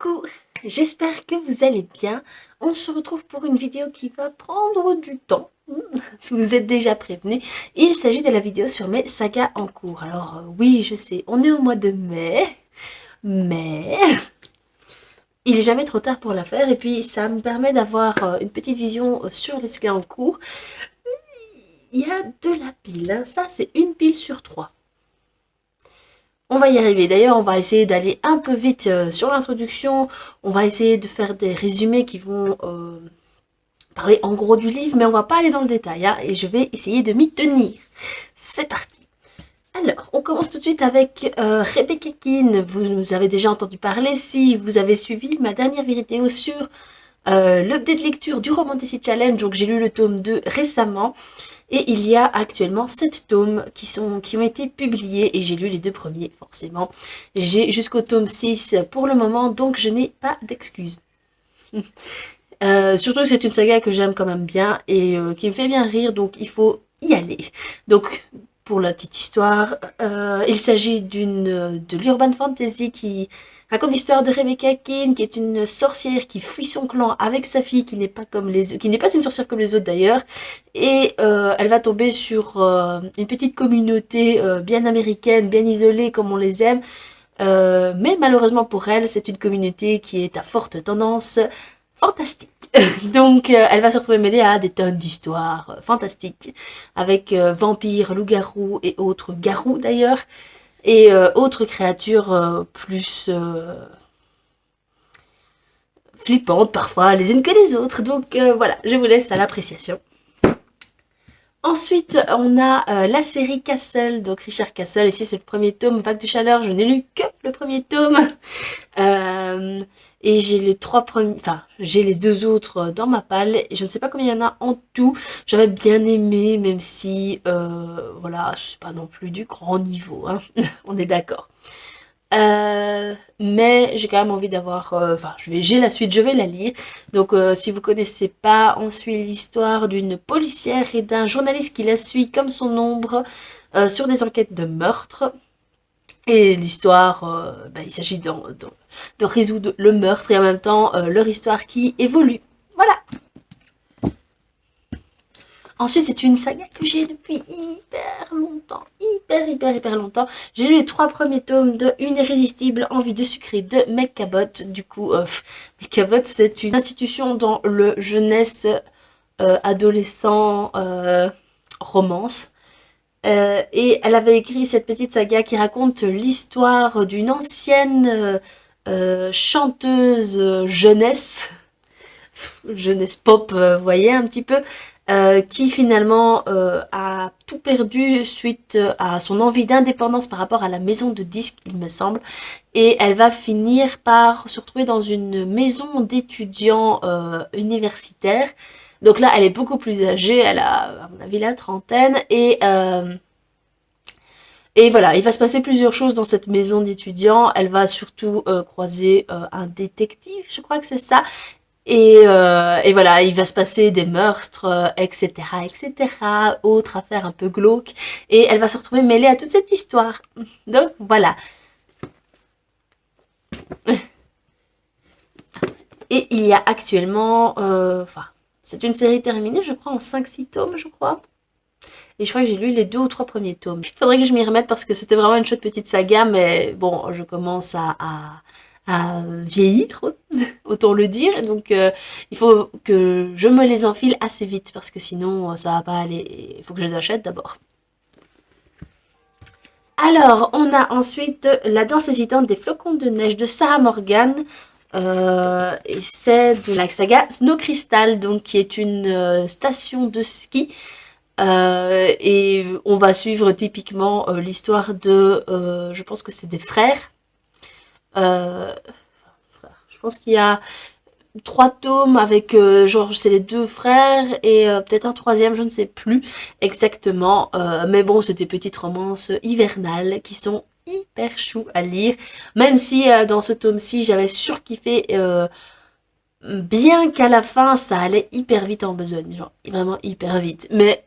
Coucou, j'espère que vous allez bien. On se retrouve pour une vidéo qui va prendre du temps. Vous êtes déjà prévenus. Il s'agit de la vidéo sur mes sagas en cours. Alors oui, je sais, on est au mois de mai, mais il est jamais trop tard pour la faire. Et puis ça me permet d'avoir une petite vision sur les sagas en cours. Il y a de la pile, hein. Ça c'est une pile sur 3. On va y arriver. D'ailleurs, on va essayer d'aller un peu vite sur l'introduction. On va essayer de faire des résumés qui vont parler en gros du livre, mais on va pas aller dans le détail. Hein, et je vais essayer de m'y tenir. C'est parti. Alors, on commence tout de suite avec Rebecca Keane. Vous avez déjà entendu parler si vous avez suivi ma dernière vidéo sur l'update lecture du Romantasy Challenge. Donc, j'ai lu le tome 2 récemment. Et il y a actuellement 7 tomes qui ont été publiés et j'ai lu les 2 premiers forcément. J'ai jusqu'au tome 6 pour le moment, donc je n'ai pas d'excuses. Surtout que c'est une saga que j'aime quand même bien et qui me fait bien rire, donc il faut y aller. Donc pour la petite histoire, il s'agit de l'urban fantasy qui raconte l'histoire de Rebecca Keane, qui est une sorcière qui fuit son clan avec sa fille, qui n'est pas une sorcière comme les autres d'ailleurs, et elle va tomber sur une petite communauté bien américaine, bien isolée comme on les aime, mais malheureusement pour elle, c'est une communauté qui est à forte tendance fantastique. Donc elle va se retrouver mêlée à des tonnes d'histoires fantastiques, avec vampires, loups-garous et autres garous d'ailleurs, et autres créatures plus flippantes parfois les unes que les autres. Donc voilà, je vous laisse à l'appréciation. Ensuite, on a la série Castle, donc Richard Castle. Ici, c'est le premier tome, Vague de chaleur. Je n'ai lu que le premier tome. Et j'ai les 3 premiers, enfin, j'ai les 2 autres dans ma palle. Et je ne sais pas combien il y en a en tout. J'avais bien aimé, même si, voilà, c'est pas non plus du grand niveau, hein. On est d'accord. Mais j'ai quand même envie d'avoir, enfin, j'ai la suite, je vais la lire. Donc, si vous connaissez pas, on suit l'histoire d'une policière et d'un journaliste qui la suit comme son ombre sur des enquêtes de meurtre. Et l'histoire, il s'agit de résoudre le meurtre et en même temps leur histoire qui évolue. Voilà. Ensuite, c'est une saga que j'ai depuis hyper longtemps. Hyper longtemps. J'ai lu les 3 premiers tomes de Une irrésistible envie de sucrer de Meg Cabot. Du coup, Meg Cabot, c'est une institution dans le jeunesse, adolescent, romance. Et elle avait écrit cette petite saga qui raconte l'histoire d'une ancienne chanteuse jeunesse pop, vous voyez un petit peu, qui finalement a tout perdu suite à son envie d'indépendance par rapport à la maison de disques, il me semble, et elle va finir par se retrouver dans une maison d'étudiants universitaires. Donc là, elle est beaucoup plus âgée, elle a, à mon avis, la trentaine, et voilà, il va se passer plusieurs choses dans cette maison d'étudiants. Elle va surtout croiser un détective, je crois que c'est ça. Et voilà, il va se passer des meurtres, etc., etc., autre affaire un peu glauque, et elle va se retrouver mêlée à toute cette histoire. Donc voilà. Et il y a actuellement, enfin, c'est une série terminée, je crois, en 5-6 tomes, je crois. Et je crois que j'ai lu les 2 ou 3 premiers tomes. Il faudrait que je m'y remette parce que c'était vraiment une chouette petite saga, mais bon, je commence à vieillir, autant le dire. Donc il faut que je me les enfile assez vite parce que sinon ça va pas aller. Il faut que je les achète d'abord. Alors, on a ensuite La danse hésitante des flocons de neige de Sarah Morgan. Et c'est de la saga Snow Crystal, donc qui est une station de ski. Et on va suivre typiquement l'histoire de, je pense que c'est des frères. Euh, je pense qu'il y a 3 tomes avec, genre, c'est les 2 frères et peut-être un troisième, je ne sais plus exactement. Mais bon, c'est des petites romances hivernales qui sont hyper chou à lire. Même si dans ce tome-ci, j'avais surkiffé, bien qu'à la fin, ça allait hyper vite en besogne, genre vraiment hyper vite. Mais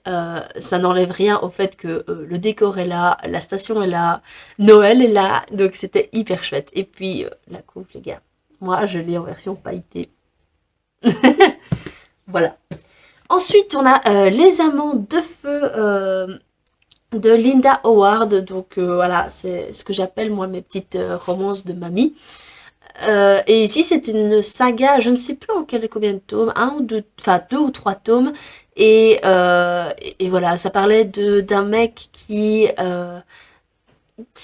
ça n'enlève rien au fait que le décor est là, la station est là, Noël est là, donc c'était hyper chouette. Et puis la couve, les gars. Moi, je l'ai en version pailletée. Voilà. Ensuite, on a Les Amants de Feu de Linda Howard. Donc voilà, c'est ce que j'appelle moi mes petites romances de mamie. Et ici, c'est une saga, je ne sais plus en combien de tomes, un ou deux, enfin 2 ou 3 tomes. Et voilà, ça parlait d'un mec qui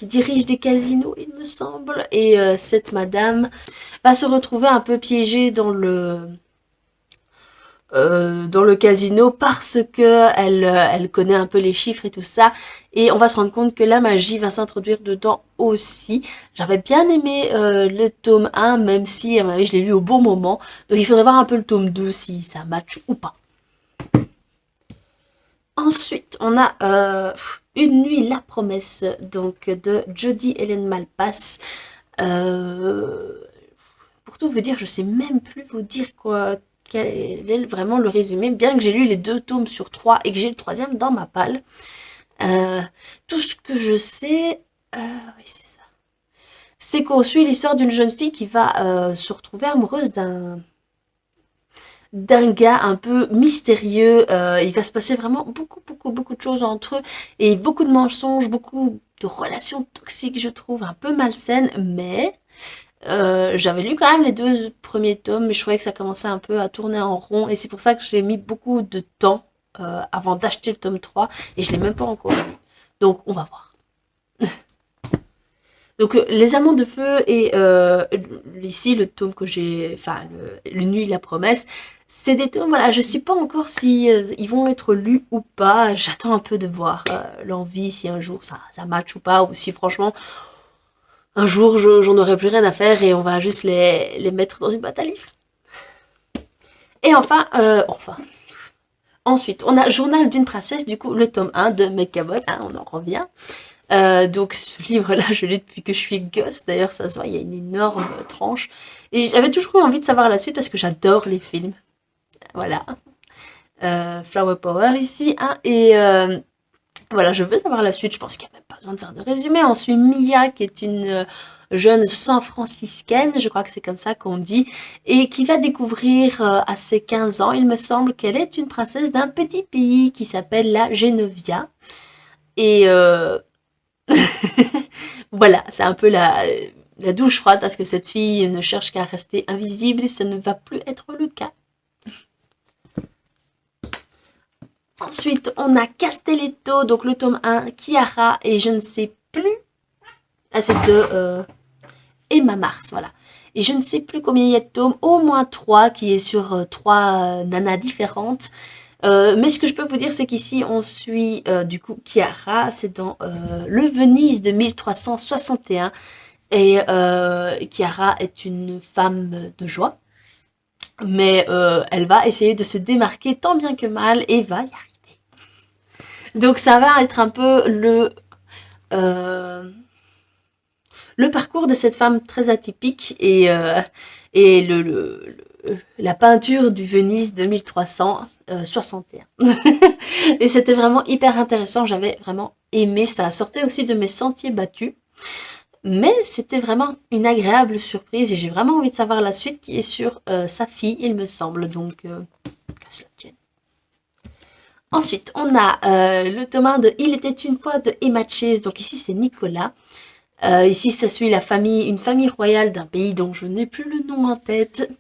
dirige des casinos, il me semble. Et cette madame va se retrouver un peu piégée dans le casino parce que elle connaît un peu les chiffres et tout ça, et on va se rendre compte que la magie va s'introduire dedans aussi. J'avais bien aimé le tome 1, même si je l'ai lu au bon moment, donc il faudrait voir un peu le tome 2 si ça match ou pas. Ensuite, on a Une nuit, la promesse, donc de Jodi Hélène Malpass. Pour tout vous dire, je sais même plus vous dire quoi, quel est vraiment le résumé, bien que j'ai lu les 2 tomes sur 3 et que j'ai le 3e dans ma palle. Tout ce que je sais, oui c'est ça, c'est qu'on suit l'histoire d'une jeune fille qui va se retrouver amoureuse d'un gars un peu mystérieux. Il va se passer vraiment beaucoup de choses entre eux, et beaucoup de mensonges, beaucoup de relations toxiques, je trouve, un peu malsaines, mais j'avais lu quand même les 2 premiers tomes, mais je trouvais que ça commençait un peu à tourner en rond, et c'est pour ça que j'ai mis beaucoup de temps avant d'acheter le tome 3, et je l'ai même pas encore lu. Donc on va voir. Donc Les Amants de Feu et ici le tome que j'ai, enfin le Nuit la promesse, c'est des tomes, voilà, je sais pas encore si ils vont être lus ou pas, j'attends un peu de voir l'envie, si un jour ça match ou pas, ou si franchement un jour j'en aurai plus rien à faire et on va juste les mettre dans une boîte à livres. Et ensuite, on a Journal d'une princesse, du coup, le tome 1 de Meg Cabot, hein, on en revient. Donc ce livre-là, je l'ai depuis que je suis gosse, d'ailleurs ça se voit, il y a une énorme tranche. Et j'avais toujours eu envie de savoir la suite parce que j'adore les films. Voilà. Flower Power ici, hein, et voilà, je veux savoir la suite, je pense qu'il n'y a même pas besoin de faire de résumé. On suit Mia, qui est une jeune San-Franciscaine, je crois que c'est comme ça qu'on dit, et qui va découvrir à ses 15 ans, il me semble, qu'elle est une princesse d'un petit pays qui s'appelle la Genovia. Et voilà, c'est un peu la douche froide parce que cette fille ne cherche qu'à rester invisible et ça ne va plus être le cas. Ensuite, on a Castelletto, donc le tome 1, Chiara, et je ne sais plus. Ah, c'est de Emma Mars, voilà. Et je ne sais plus combien il y a de tomes, au moins 3, qui est sur 3 nanas différentes. Mais ce que je peux vous dire, c'est qu'ici, on suit du coup Chiara, c'est dans le Venise de 1361. Et Chiara est une femme de joie, mais elle va essayer de se démarquer tant bien que mal et va y arriver. Donc ça va être un peu le parcours de cette femme très atypique et la peinture du Venise de 1361. Et c'était vraiment hyper intéressant, j'avais vraiment aimé, ça sortait aussi de mes sentiers battus. Mais c'était vraiment une agréable surprise et j'ai vraiment envie de savoir la suite qui est sur sa fille, il me semble. Donc, qu'à cela tienne. Ensuite, on a le tome 1 de Il était une fois de Emma Chase. Donc ici, c'est Nicolas. Ici, ça suit une famille royale d'un pays dont je n'ai plus le nom en tête.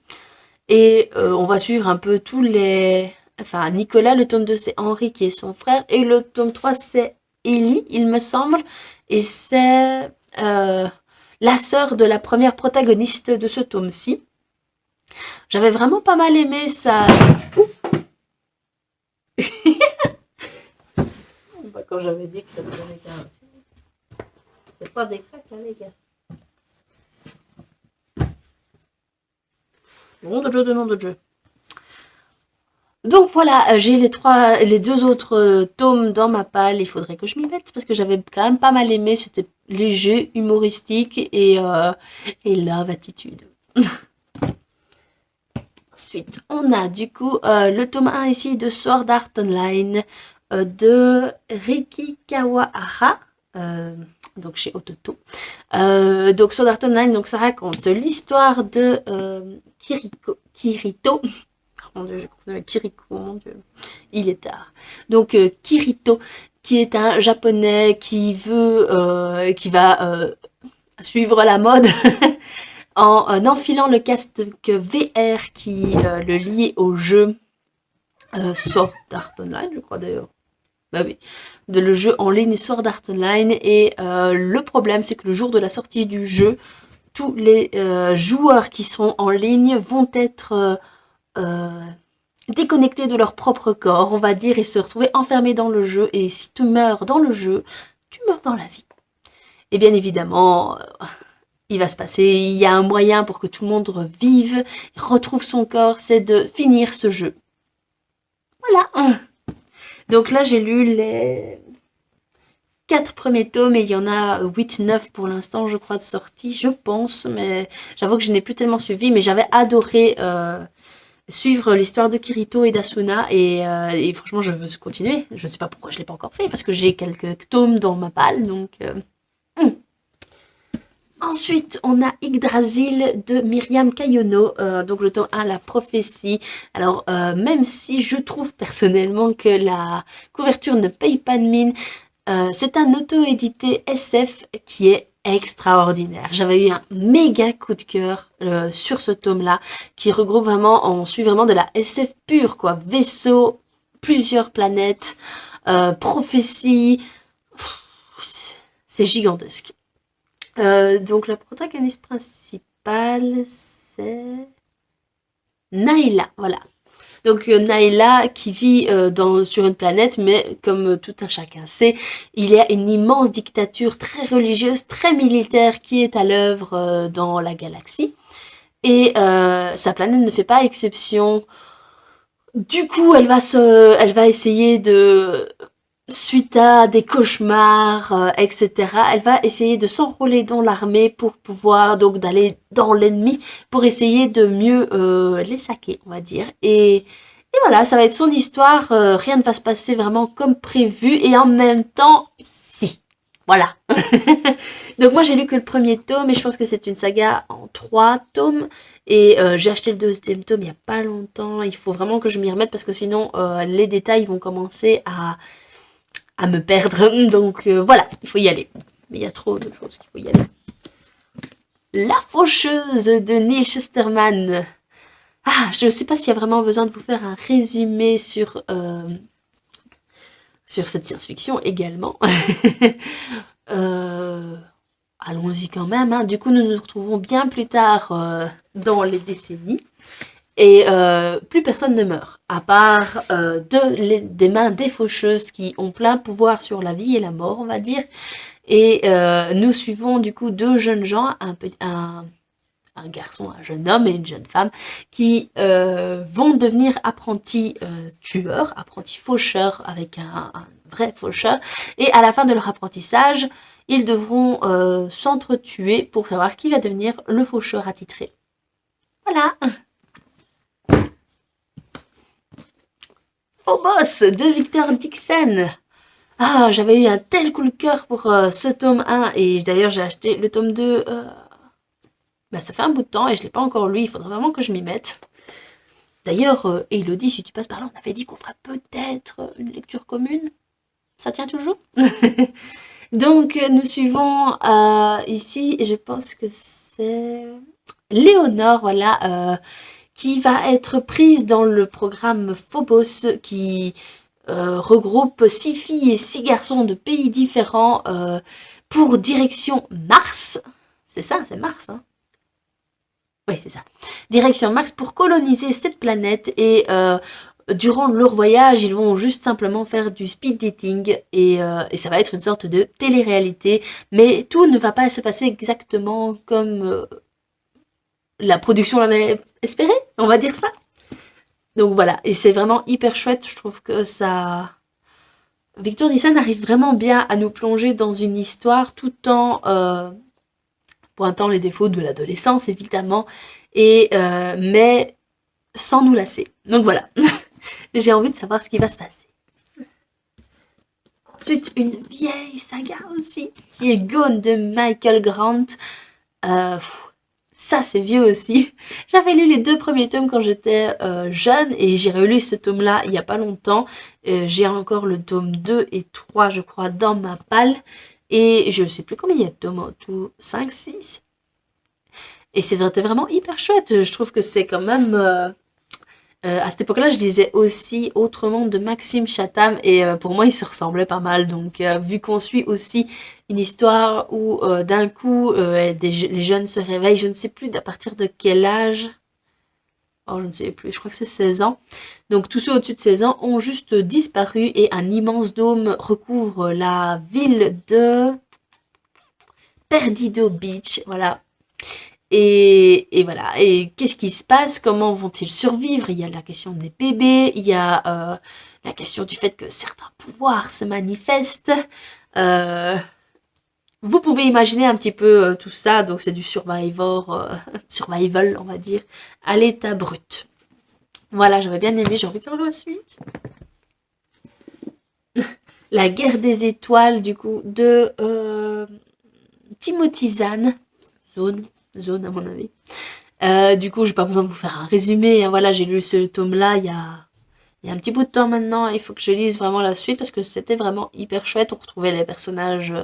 Et on va suivre un peu tous les... Enfin, Nicolas, le tome 2, c'est Henri qui est son frère. Et le tome 3, c'est Ellie, il me semble. Et c'est la sœur de la première protagoniste de ce tome-ci. J'avais vraiment pas mal aimé ça. Quand j'avais dit que ça faisait qu'un... C'est pas des craques, hein, les gars. Nom de jeu. Donc voilà, j'ai les 2 autres tomes dans ma palle. Il faudrait que je m'y mette parce que j'avais quand même pas mal aimé. C'était léger, humoristique et love attitude. Ensuite, on a du coup le tome 1 ici de Sword Art Online de Riki Kawahara. donc chez Ototo. Donc Sword Art Online, donc ça raconte l'histoire de Kirito. Mon Dieu, j'ai confondu avec Kiriko, mon Dieu, il est tard. Donc Kirito, qui est un japonais qui va suivre la mode en enfilant le casque VR qui le lie au jeu Sword Art Online, je crois d'ailleurs. Bah oui, le jeu en ligne Sword Art Online. Et le problème, c'est que le jour de la sortie du jeu, tous les joueurs qui sont en ligne vont être déconnectés de leur propre corps, on va dire, et se retrouver enfermés dans le jeu. Et si tu meurs dans le jeu, tu meurs dans la vie. Et bien évidemment, il va se passer, il y a un moyen pour que tout le monde revive, retrouve son corps, c'est de finir ce jeu. Voilà. Donc là, j'ai lu les 4 premiers tomes et il y en a 8-9 pour l'instant, je crois, de sortie, je pense. Mais j'avoue que je n'ai plus tellement suivi, mais j'avais adoré suivre l'histoire de Kirito et d'Asuna. Et franchement, je veux continuer. Je ne sais pas pourquoi je ne l'ai pas encore fait, parce que j'ai quelques tomes dans ma palle, donc... Ensuite, on a Yggdrasil de Myriam Kayono, donc le tome 1, La prophétie. Alors, même si je trouve personnellement que la couverture ne paye pas de mine, c'est un auto-édité SF qui est extraordinaire. J'avais eu un méga coup de cœur sur ce tome-là, qui regroupe vraiment, on suit vraiment de la SF pure, quoi. Vaisseau, plusieurs planètes, prophétie, c'est gigantesque. Donc la protagoniste principale, c'est Naila, voilà. Donc Naila qui vit sur une planète, mais comme tout un chacun sait, il y a une immense dictature très religieuse, très militaire qui est à l'œuvre dans la galaxie. Et sa planète ne fait pas exception. Du coup, elle va essayer de... Suite à des cauchemars, etc., elle va essayer de s'enrôler dans l'armée pour pouvoir donc d'aller dans l'ennemi pour essayer de mieux les saquer, on va dire. Et voilà, ça va être son histoire. Rien ne va se passer vraiment comme prévu et en même temps, si. Voilà. Donc moi j'ai lu que le premier tome et je pense que c'est une saga en 3 tomes. Et j'ai acheté le 2e tome il n'y a pas longtemps. Il faut vraiment que je m'y remette parce que sinon les détails vont commencer à me perdre, donc voilà, il faut y aller. Mais il y a trop de choses qu'il faut y aller. La faucheuse de Neil Shusterman. Ah, je ne sais pas s'il y a vraiment besoin de vous faire un résumé sur cette science-fiction également. Allons-y quand même, hein. Du coup, nous nous retrouvons bien plus tard dans les décennies. Et plus personne ne meurt, à part des mains des faucheuses qui ont plein pouvoir sur la vie et la mort, on va dire. Et nous suivons du coup 2 jeunes gens, un garçon, un jeune homme et une jeune femme, qui vont devenir apprentis tueurs, apprentis faucheurs avec un vrai faucheur. Et à la fin de leur apprentissage, ils devront s'entretuer pour savoir qui va devenir le faucheur attitré. Voilà. Phobos de Victor Dixon. Ah, j'avais eu un tel coup de cœur pour ce tome 1 et d'ailleurs j'ai acheté le tome 2. Ça fait un bout de temps et je ne l'ai pas encore lu, il faudrait vraiment que je m'y mette. D'ailleurs, Elodie, si tu passes par là, on avait dit qu'on ferait peut-être une lecture commune. Ça tient toujours? Donc nous suivons ici, je pense que c'est Léonore, voilà, qui va être prise dans le programme Phobos qui regroupe 6 filles et 6 garçons de pays différents pour direction Mars. C'est ça, c'est Mars, hein? Oui, c'est ça. Direction Mars pour coloniser cette planète et durant leur voyage, ils vont juste simplement faire du speed dating et ça va être une sorte de télé-réalité. Mais tout ne va pas se passer exactement comme la production l'avait espéré, on va dire ça. Donc voilà, et c'est vraiment hyper chouette, je trouve que ça... Victor Dixon arrive vraiment bien à nous plonger dans une histoire tout en pointant les défauts de l'adolescence, évidemment, mais sans nous lasser. Donc voilà, j'ai envie de savoir ce qui va se passer. Ensuite, une vieille saga aussi, qui est Gone de Michael Grant. Ça, c'est vieux aussi. J'avais lu les 2 premiers tomes quand j'étais jeune et j'ai relu ce tome-là il y a pas longtemps. J'ai encore le tome 2 et 3, je crois, dans ma palle. Et je sais plus combien il y a de tomes en tout, 5, 6. Et c'était vraiment hyper chouette. Je trouve que c'est quand même... à cette époque-là, je lisais aussi Autrement de Maxime Chatham et pour moi, il se ressemblait pas mal. Donc, vu qu'on suit aussi une histoire où d'un coup, les jeunes se réveillent, je ne sais plus à partir de quel âge. Oh, je ne sais plus, je crois que c'est 16 ans. Donc, tous ceux au-dessus de 16 ans ont juste disparu et un immense dôme recouvre la ville de Perdido Beach. Voilà. Et voilà. Et qu'est-ce qui se passe? Comment vont-ils survivre? Il y a la question des bébés, il y a la question du fait que certains pouvoirs se manifestent. Euh, Vous pouvez imaginer un petit peu tout ça. Donc c'est du survival, on va dire, à l'état brut. Voilà, j'avais bien aimé. J'ai envie de faire la suite. La guerre des étoiles, du coup, de Timothy Zahn. Zone à mon avis. Du coup, j'ai pas besoin de vous faire un résumé. Hein. Voilà, j'ai lu ce tome-là il y a un petit bout de temps maintenant. Il faut que je lise vraiment la suite parce que c'était vraiment hyper chouette. On retrouvait les personnages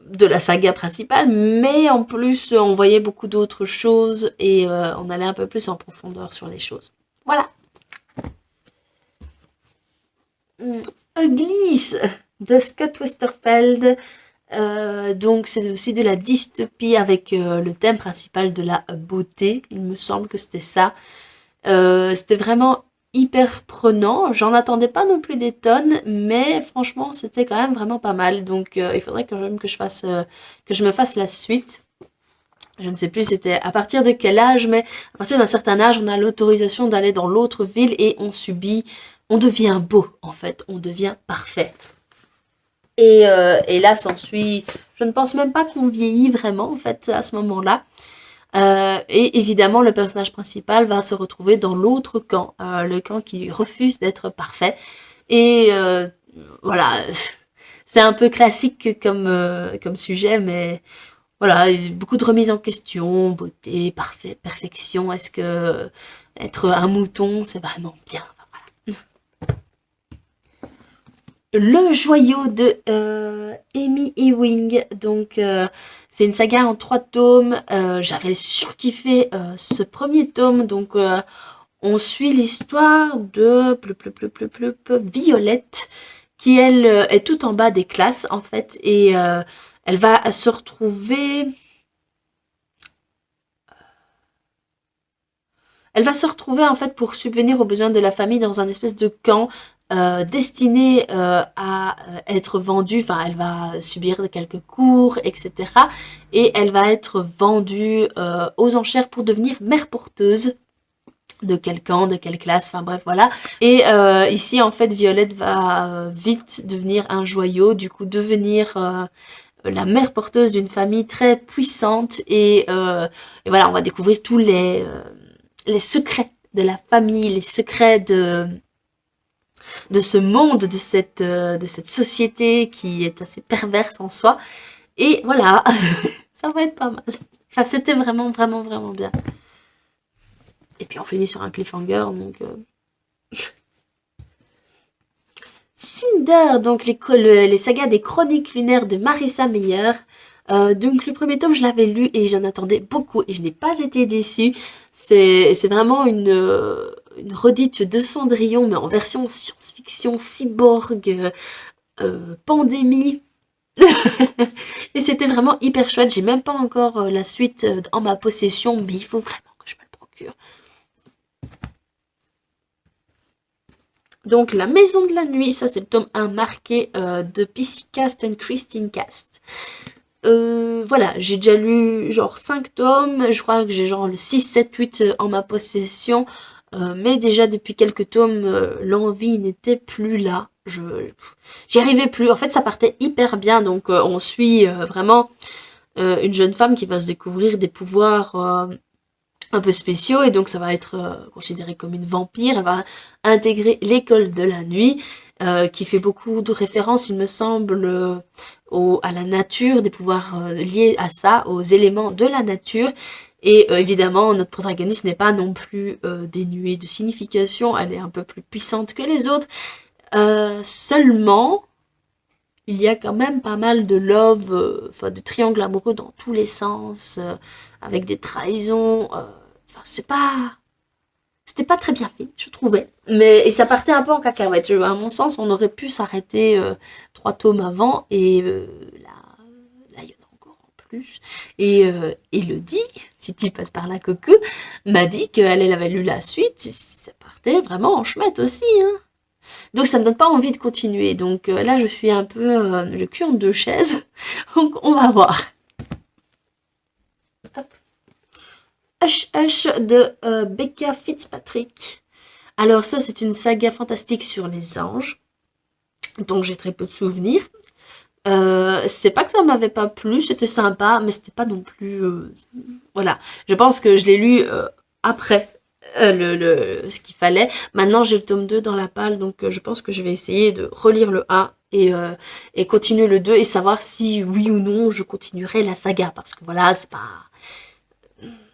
de la saga principale, mais en plus, on voyait beaucoup d'autres choses et on allait un peu plus en profondeur sur les choses. Voilà. Uglies de Scott Westerfeld. Donc c'est aussi de la dystopie avec le thème principal de la beauté, il me semble que c'était ça. C'était vraiment hyper prenant, j'en attendais pas non plus des tonnes, mais franchement c'était quand même vraiment pas mal, donc il faudrait quand même que je me fasse la suite. Je ne sais plus c'était à partir de quel âge, mais à partir d'un certain âge on a l'autorisation d'aller dans l'autre ville et on devient beau en fait, on devient parfait. Et là, s'ensuit, je ne pense même pas qu'on vieillit vraiment, en fait, à ce moment-là. Et évidemment, le personnage principal va se retrouver dans l'autre camp, le camp qui refuse d'être parfait. Et voilà, c'est un peu classique comme sujet, mais voilà, beaucoup de remises en question, beauté, perfection. Est-ce que être un mouton, c'est vraiment bien? Le joyau de Amy Ewing, donc c'est une saga en 3 tomes, j'avais surkiffé ce premier tome, donc on suit l'histoire de Violette, qui elle est tout en bas des classes en fait, et elle va se retrouver... Elle va se retrouver en fait pour subvenir aux besoins de la famille dans un espèce de camp destiné à être vendue, enfin elle va subir quelques cours, etc. Et elle va être vendue aux enchères pour devenir mère porteuse de quel camp, de quelle classe, enfin bref voilà. Et ici en fait Violette va vite devenir un joyau, du coup devenir... la mère porteuse d'une famille très puissante et voilà, on va découvrir tous les secrets de la famille, les secrets de ce monde, de cette société qui est assez perverse en soi. Et voilà, ça va être pas mal. Enfin, c'était vraiment, vraiment, vraiment bien. Et puis on finit sur un cliffhanger, donc... Cinder, donc les sagas des chroniques lunaires de Marissa Meyer. Donc le premier tome je l'avais lu et j'en attendais beaucoup et je n'ai pas été déçue. C'est vraiment une redite de Cendrillon mais en version science-fiction, cyborg, pandémie. Et c'était vraiment hyper chouette. J'ai même pas encore la suite en ma possession mais il faut vraiment que je me le procure. Donc La Maison de la Nuit, ça c'est le tome 1 marqué de PC Cast and Christine Cast. Voilà, j'ai déjà lu genre 5 tomes, je crois que j'ai genre le 6, 7, 8 en ma possession, mais déjà depuis quelques tomes, l'envie n'était plus là, j'y arrivais plus, en fait ça partait hyper bien, donc on suit vraiment une jeune femme qui va se découvrir des pouvoirs un peu spéciaux, et donc ça va être considéré comme une vampire, elle va intégrer l'école de la nuit, qui fait beaucoup de références, il me semble, à la nature, des pouvoirs liés à ça, aux éléments de la nature. Et évidemment, notre protagoniste n'est pas non plus dénuée de signification, elle est un peu plus puissante que les autres. Seulement, il y a quand même pas mal de love, enfin de triangles amoureux dans tous les sens, avec des trahisons. Enfin, c'était pas très bien fait, je trouvais. Et ça partait un peu en cacahuète. À mon sens, on aurait pu s'arrêter 3 tomes avant et là, il y en a encore en plus. Et Elodie, si tu passes par là, coucou, m'a dit qu'elle avait lu la suite. Ça partait vraiment en chouette aussi, hein. Donc ça me donne pas envie de continuer. Donc là, je suis un peu le cul en 2 chaises. Donc on va voir. Hop. Hush Hush de Becca Fitzpatrick. Alors ça, c'est une saga fantastique sur les anges. Donc j'ai très peu de souvenirs. C'est pas que ça m'avait pas plu, c'était sympa, mais c'était pas non plus... voilà, je pense que je l'ai lu après ce qu'il fallait. Maintenant, j'ai le tome 2 dans la palle, donc je pense que je vais essayer de relire le 1 et continuer le 2 et savoir si, oui ou non, je continuerai la saga. Parce que voilà, c'est pas...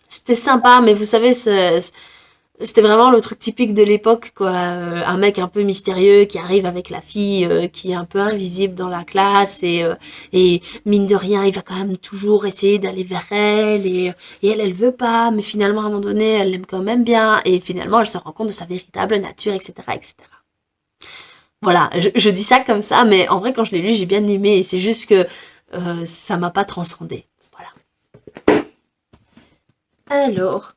C'était sympa, mais vous savez, c'était vraiment le truc typique de l'époque, quoi. Un mec un peu mystérieux qui arrive avec la fille qui est un peu invisible dans la classe et mine de rien, il va quand même toujours essayer d'aller vers elle et elle veut pas, mais finalement à un moment donné, elle l'aime quand même bien et finalement elle se rend compte de sa véritable nature, etc., etc. Voilà, je dis ça comme ça, mais en vrai quand je l'ai lu, j'ai bien aimé et c'est juste que ça m'a pas transcendé. Voilà. Alors...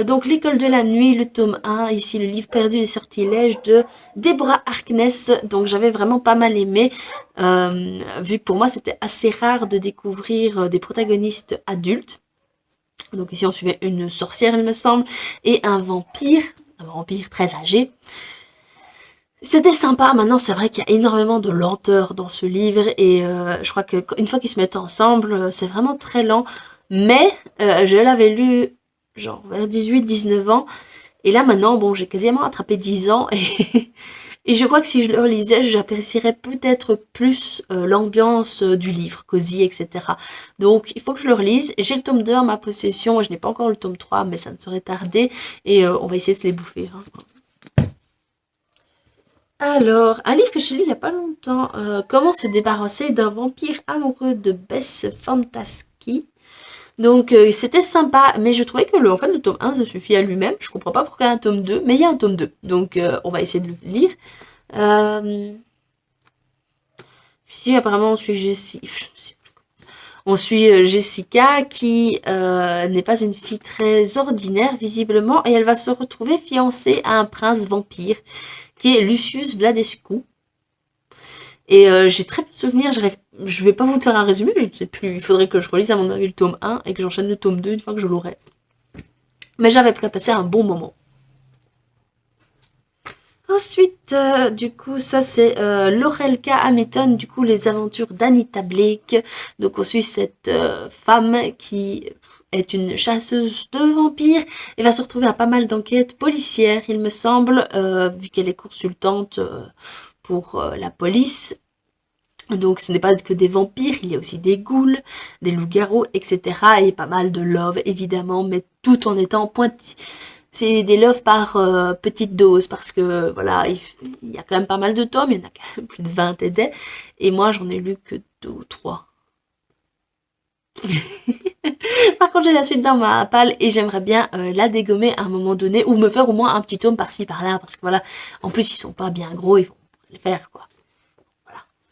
donc l'école de la nuit, le tome 1, ici le livre perdu des sortilèges de Deborah Harkness, donc j'avais vraiment pas mal aimé, vu que pour moi c'était assez rare de découvrir des protagonistes adultes. Donc ici on suivait une sorcière il me semble, et un vampire très âgé. C'était sympa, maintenant c'est vrai qu'il y a énormément de lenteur dans ce livre, et je crois qu'une fois qu'ils se mettent ensemble, c'est vraiment très lent, mais je l'avais lu genre vers 18-19 ans. Et là maintenant, bon, j'ai quasiment attrapé 10 ans et je crois que si je le relisais, j'apprécierais peut-être plus l'ambiance du livre, cosy, etc. Donc il faut que je le relise. J'ai le tome 2 en ma possession et je n'ai pas encore le tome 3, mais ça ne saurait tarder et on va essayer de se les bouffer. Hein. Alors, un livre que j'ai lu il n'y a pas longtemps, Comment se débarrasser d'un vampire amoureux de Bess Fantasky. Donc c'était sympa, mais je trouvais que en fait, le tome 1 se suffit à lui-même. Je comprends pas pourquoi il y a un tome 2, mais il y a un tome 2. Donc on va essayer de le lire. Ici apparemment on suit Jessica qui n'est pas une fille très ordinaire visiblement et elle va se retrouver fiancée à un prince vampire qui est Lucius Vladescu. Et j'ai très peu de souvenirs, je vais pas vous faire un résumé, je ne sais plus, il faudrait que je relise à mon avis le tome 1 et que j'enchaîne le tome 2 une fois que je l'aurai. Mais j'avais passé un bon moment. Ensuite, du coup, ça c'est Laurel K. Hamilton, du coup, les aventures d'Anita Blake. Donc on suit cette femme qui est une chasseuse de vampires et va se retrouver à pas mal d'enquêtes policières, il me semble, vu qu'elle est consultante pour la police. Donc ce n'est pas que des vampires, il y a aussi des ghouls, des loups-garous, etc. Et pas mal de love, évidemment, mais tout en étant pointu. C'est des loves par petite dose, parce que voilà, il y a quand même pas mal de tomes, il y en a quand même plus de 20 et des, et moi j'en ai lu que 2 ou 3. Par contre j'ai la suite dans ma palle et j'aimerais bien la dégommer à un moment donné, ou me faire au moins un petit tome par-ci par-là, parce que voilà, en plus ils sont pas bien gros, ils vont le faire quoi.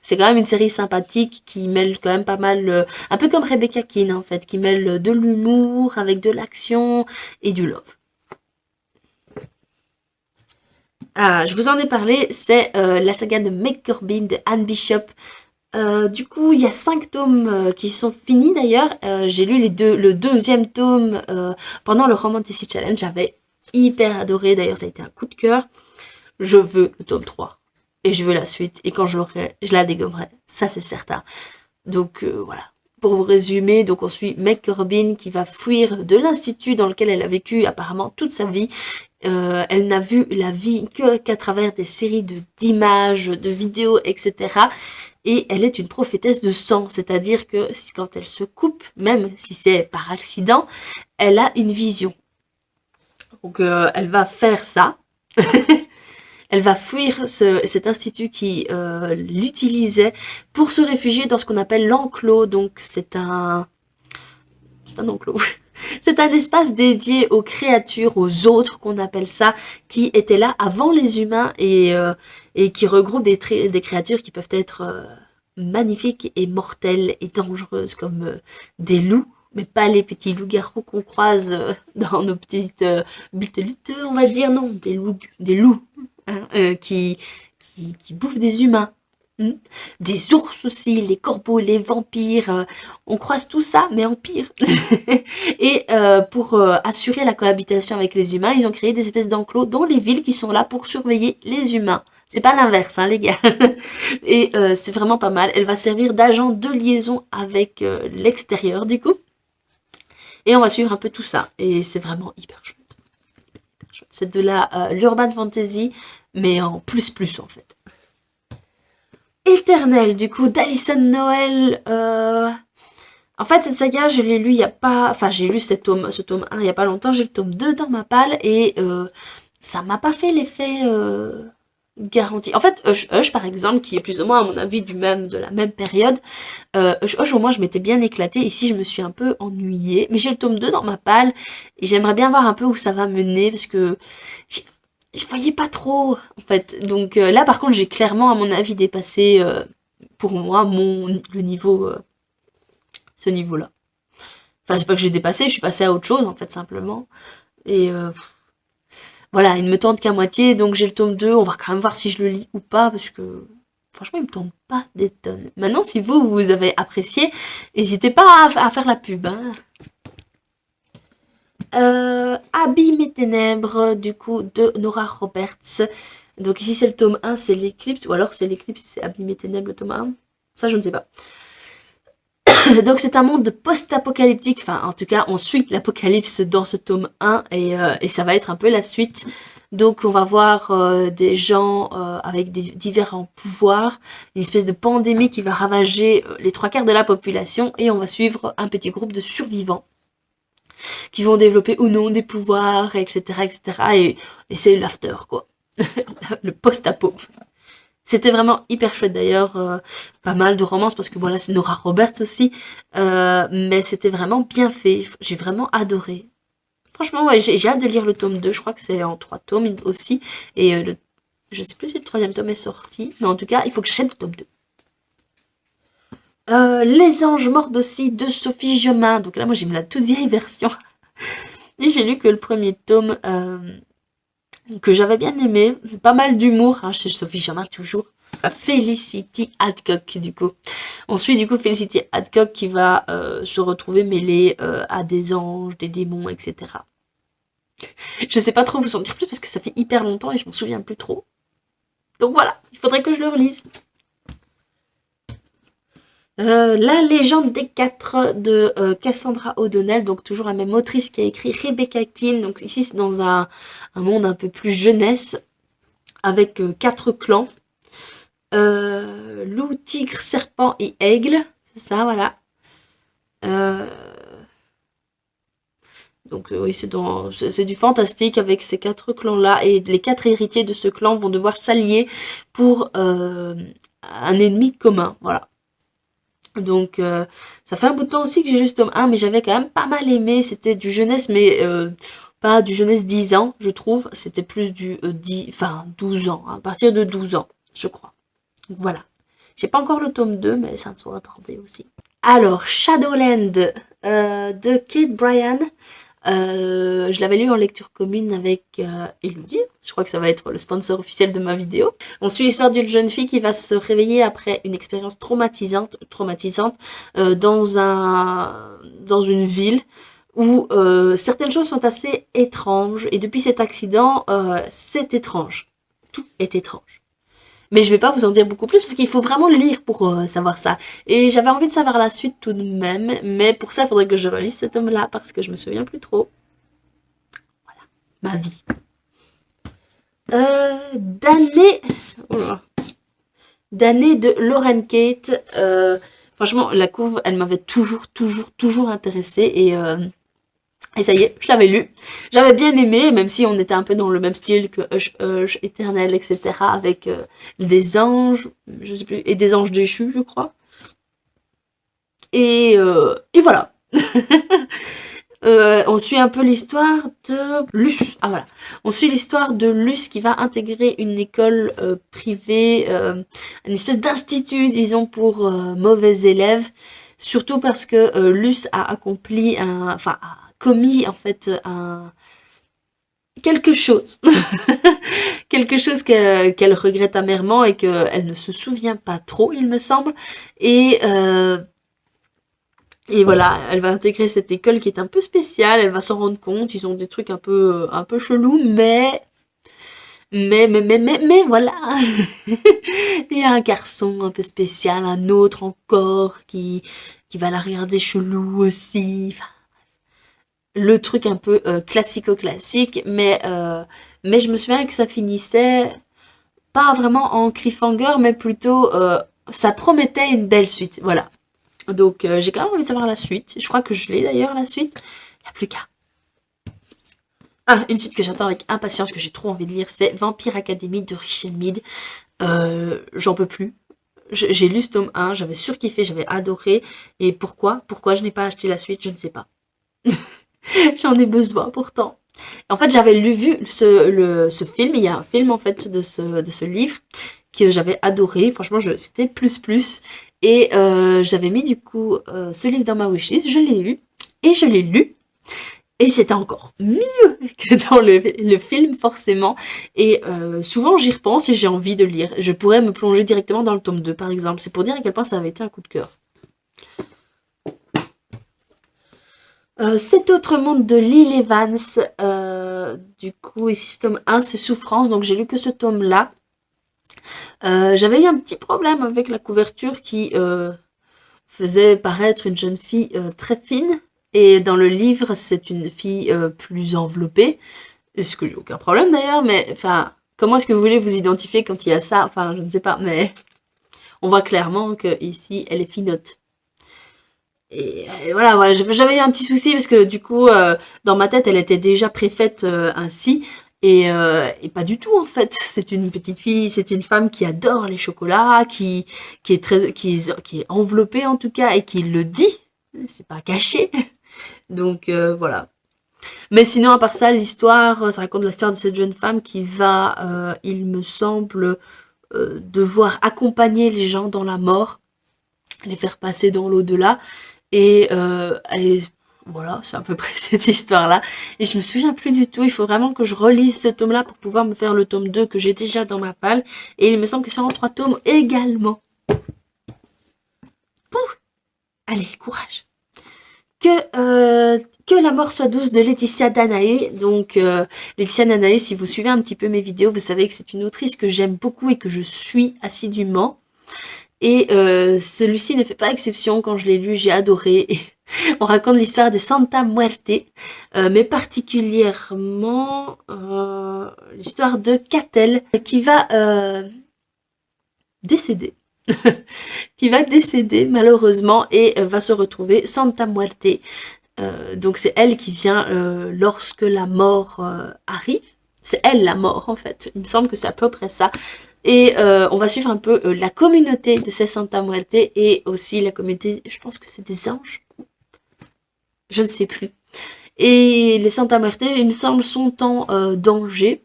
C'est quand même une série sympathique qui mêle quand même pas mal, un peu comme Rebecca Keane en fait, qui mêle de l'humour avec de l'action et du love. Ah, je vous en ai parlé, c'est la saga de Meg Corbin de Anne Bishop. Du coup, il y a 5 tomes qui sont finis d'ailleurs. J'ai lu le deuxième tome pendant le Romantasy Challenge. J'avais hyper adoré, d'ailleurs ça a été un coup de cœur. Je veux le tome 3. Et je veux la suite. Et quand je l'aurai, je la dégommerai. Ça, c'est certain. Donc, voilà. Pour vous résumer, donc on suit Meg Corbin qui va fuir de l'institut dans lequel elle a vécu apparemment toute sa vie. Elle n'a vu la vie qu'à travers des séries d'images, de vidéos, etc. Et elle est une prophétesse de sang, c'est-à-dire que quand elle se coupe, même si c'est par accident, elle a une vision. Donc elle va faire ça. Elle va fuir cet institut qui l'utilisait pour se réfugier dans ce qu'on appelle l'enclos. Donc c'est un enclos. C'est un espace dédié aux créatures, aux autres qu'on appelle ça, qui étaient là avant les humains et qui regroupe des créatures qui peuvent être magnifiques et mortelles et dangereuses comme des loups. Mais pas les petits loups-garous qu'on croise dans nos petites luttes, on va dire, non, des loups hein, qui bouffent des humains. Des ours aussi, les corbeaux, les vampires, on croise tout ça, mais en pire. Et pour assurer la cohabitation avec les humains, ils ont créé des espèces d'enclos dans les villes qui sont là pour surveiller les humains. C'est pas l'inverse, hein, les gars. Et c'est vraiment pas mal. Elle va servir d'agent de liaison avec l'extérieur, du coup. Et on va suivre un peu tout ça. Et c'est vraiment hyper chouette. C'est de l'urban fantasy, mais en plus en fait. Éternel, du coup, d'Alison Noël. En fait, cette saga, je l'ai lu il y a pas... Enfin, j'ai lu ce tome 1 il y a pas longtemps. J'ai le tome 2 dans ma palle et ça m'a pas fait l'effet garanti. En fait, Hush, par exemple, qui est plus ou moins, à mon avis, de la même période, Hush, au moins, je m'étais bien éclatée. Ici, je me suis un peu ennuyée. Mais j'ai le tome 2 dans ma palle et j'aimerais bien voir un peu où ça va mener parce que... je voyais pas trop, en fait. Donc là, par contre, j'ai clairement, à mon avis, dépassé, pour moi, le niveau, ce niveau-là. Enfin, c'est pas que j'ai dépassé, je suis passée à autre chose, en fait, simplement. Et voilà, il ne me tente qu'à moitié, donc j'ai le tome 2. On va quand même voir si je le lis ou pas, parce que, franchement, il me tente pas des tonnes. Maintenant, si vous avez apprécié, n'hésitez pas à faire la pub, hein. Abîme et ténèbres, du coup, de Nora Roberts. Donc ici, c'est le tome 1, c'est l'éclipse, ou alors c'est l'éclipse, c'est Abîme et ténèbres, le tome 1. Ça, je ne sais pas. Donc c'est un monde post-apocalyptique, enfin, en tout cas, on suit l'apocalypse dans ce tome 1, et ça va être un peu la suite. Donc on va voir des gens avec des différents pouvoirs, une espèce de pandémie qui va ravager les 3/4 de la population, et on va suivre un petit groupe de survivants qui vont développer ou non des pouvoirs, etc., etc. Et c'est l'after, quoi. Le post-apo. C'était vraiment hyper chouette d'ailleurs, pas mal de romances parce que voilà, c'est Nora Roberts aussi, mais c'était vraiment bien fait, j'ai vraiment adoré. Franchement, ouais, j'ai hâte de lire le tome 2, je crois que c'est en 3 tomes aussi, et je sais plus si le 3e tome est sorti, mais en tout cas, il faut que j'achète le tome 2. Les Anges morts aussi de Sophie Jomain. Donc là, moi, j'ai mis la toute vieille version. Et j'ai lu que le premier tome, que j'avais bien aimé. Pas mal d'humour, hein, chez Sophie Jomain, toujours. Felicity Hadcock, du coup. On suit, du coup, Felicity Hadcock qui va se retrouver mêlée à des anges, des démons, etc. Je sais pas trop vous en dire plus parce que ça fait hyper longtemps et je m'en souviens plus trop. Donc voilà, il faudrait que je le relise. La légende des 4 de Cassandra O'Donnell, donc toujours la même autrice qui a écrit Rebecca Keane. Donc ici c'est dans un monde un peu plus jeunesse, avec 4 clans. Loup, tigre, serpent et aigle, c'est ça, voilà. Donc oui, c'est du fantastique avec ces 4 clans-là, et les 4 héritiers de ce clan vont devoir s'allier pour un ennemi commun, voilà. Donc ça fait un bout de temps aussi que j'ai lu ce tome 1, mais j'avais quand même pas mal aimé. C'était du jeunesse, mais pas du jeunesse 10 ans, je trouve. C'était plus du 12 ans, à partir de 12 ans, je crois. Donc voilà. J'ai pas encore le tome 2, mais ça ne saurait tarder aussi. Alors, Shadowland de Kate Bryan. Je l'avais lu en lecture commune avec Elodie. Je crois que ça va être le sponsor officiel de ma vidéo. On suit l'histoire d'une jeune fille qui va se réveiller après une expérience traumatisante dans une ville où certaines choses sont assez étranges. Et depuis cet accident, c'est étrange. Tout est étrange. Mais je vais pas vous en dire beaucoup plus parce qu'il faut vraiment le lire pour savoir ça. Et j'avais envie de savoir la suite tout de même, mais pour ça, il faudrait que je relise ce tome-là parce que je me souviens plus trop. Voilà, ma vie. D'année... Oula. D'année de Lauren Kate. Franchement, la couve, elle m'avait toujours intéressée et ça y est, je l'avais lu. J'avais bien aimé, même si on était un peu dans le même style que Hush Hush, Éternel, etc. avec des anges, je sais plus, et des anges déchus, je crois. Et voilà. On suit un peu l'histoire de Luce. Ah voilà. On suit l'histoire de Luce qui va intégrer une école privée, une espèce d'institut, disons, pour mauvais élèves. Surtout parce que Luce a accompli enfin, a commis en fait quelque chose. Quelque chose qu'elle regrette amèrement et qu'elle ne se souvient pas trop, il me semble. Et voilà, elle va intégrer cette école qui est un peu spéciale, elle va s'en rendre compte, ils ont des trucs un peu chelous, mais voilà. Il y a un garçon un peu spécial, un autre encore qui va la regarder chelou aussi. Enfin, le truc un peu classico-classique, mais je me souviens que ça finissait pas vraiment en cliffhanger, mais plutôt ça promettait une belle suite, voilà. Donc j'ai quand même envie de savoir la suite. Je crois que je l'ai d'ailleurs la suite. Il n'y a plus qu'à. Ah, une suite que j'attends avec impatience, que j'ai trop envie de lire, c'est Vampire Academy de Richard Mead. J'en peux plus. J'ai lu ce tome 1, j'avais surkiffé, j'avais adoré. Et pourquoi je n'ai pas acheté la suite, je ne sais pas. J'en ai besoin pourtant. En fait, j'avais vu ce film. Il y a un film en fait de ce livre que j'avais adoré. Franchement, c'était plus. Et j'avais mis du coup ce livre dans ma wishlist. Je l'ai eu et je l'ai lu. Et c'était encore mieux que dans le film, forcément. Et souvent, j'y repense et j'ai envie de lire. Je pourrais me plonger directement dans le tome 2, par exemple. C'est pour dire à quel point ça avait été un coup de cœur. Cet autre monde de Lily Evans, du coup, ici, ce tome 1, c'est Souffrance, donc j'ai lu que ce tome-là. J'avais eu un petit problème avec la couverture qui faisait paraître une jeune fille très fine, et dans le livre, c'est une fille plus enveloppée, ce que j'ai aucun problème d'ailleurs, mais enfin, comment est-ce que vous voulez vous identifier quand il y a ça? Enfin, je ne sais pas, mais on voit clairement que ici, elle est finotte. Et voilà, j'avais eu un petit souci parce que du coup, dans ma tête, elle était déjà préfaite ainsi. Et pas du tout en fait. C'est une petite fille, c'est une femme qui adore les chocolats, qui est enveloppée en tout cas et qui le dit. C'est pas caché. Donc voilà. Mais sinon, à part ça, l'histoire, ça raconte l'histoire de cette jeune femme qui va, il me semble, devoir accompagner les gens dans la mort, les faire passer dans l'au-delà. Et voilà, c'est à peu près cette histoire-là. Et je me souviens plus du tout, il faut vraiment que je relise ce tome-là pour pouvoir me faire le tome 2 que j'ai déjà dans ma palle. Et il me semble que c'est en 3 tomes également. Pouh, allez, courage. Que la mort soit douce de Laetitia Danaé. Donc Laetitia Danaé, si vous suivez un petit peu mes vidéos, vous savez que c'est une autrice que j'aime beaucoup et que je suis assidûment. Et celui-ci ne fait pas exception. Quand je l'ai lu, j'ai adoré. On raconte l'histoire des Santa Muerte, mais particulièrement l'histoire de Catel qui va décéder. Qui va décéder malheureusement et va se retrouver Santa Muerte. Donc c'est elle qui vient lorsque la mort arrive. C'est elle la mort en fait. Il me semble que c'est à peu près ça. Et on va suivre un peu la communauté de ces Santa Muerte et aussi la communauté, je pense que c'est des anges. Je ne sais plus. Et les Santa Muerte, il me semble, sont en danger.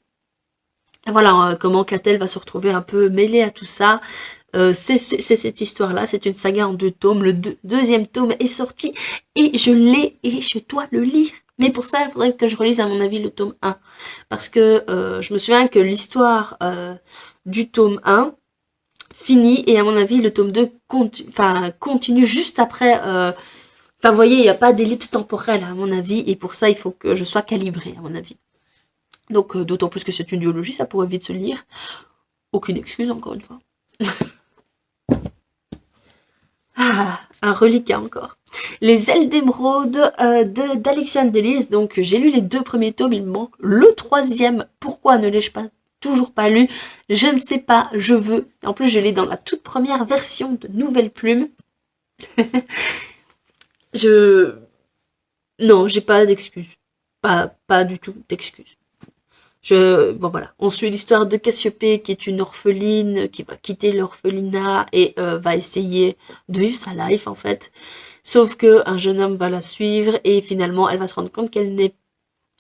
Voilà comment Catel va se retrouver un peu mêlée à tout ça. C'est cette histoire-là, c'est une saga en 2 tomes. Le deuxième tome est sorti et je l'ai et je dois le lire. Mais pour ça, il faudrait que je relise à mon avis le tome 1. Parce que je me souviens que l'histoire du tome 1 finit et à mon avis le tome 2 continue juste après. Enfin vous voyez, il n'y a pas d'ellipse temporelle à mon avis et pour ça il faut que je sois calibrée à mon avis. Donc d'autant plus que c'est une duologie, ça pourrait vite se lire. aucune excuse encore une fois. Ah, un reliquat encore. Les ailes d'émeraude d'Alexandre Delis. Donc j'ai lu les 2 premiers tomes, il me manque le 3e. Pourquoi ne l'ai-je pas toujours pas lu? Je ne sais pas, je veux. En plus je l'ai dans la toute première version de Nouvelle Plume. Non, j'ai pas d'excuses. Pas du tout d'excuses. Bon voilà, on suit l'histoire de Cassiopée qui est une orpheline qui va quitter l'orphelinat et va essayer de vivre sa life en fait. Sauf que un jeune homme va la suivre et finalement elle va se rendre compte qu'elle n'est,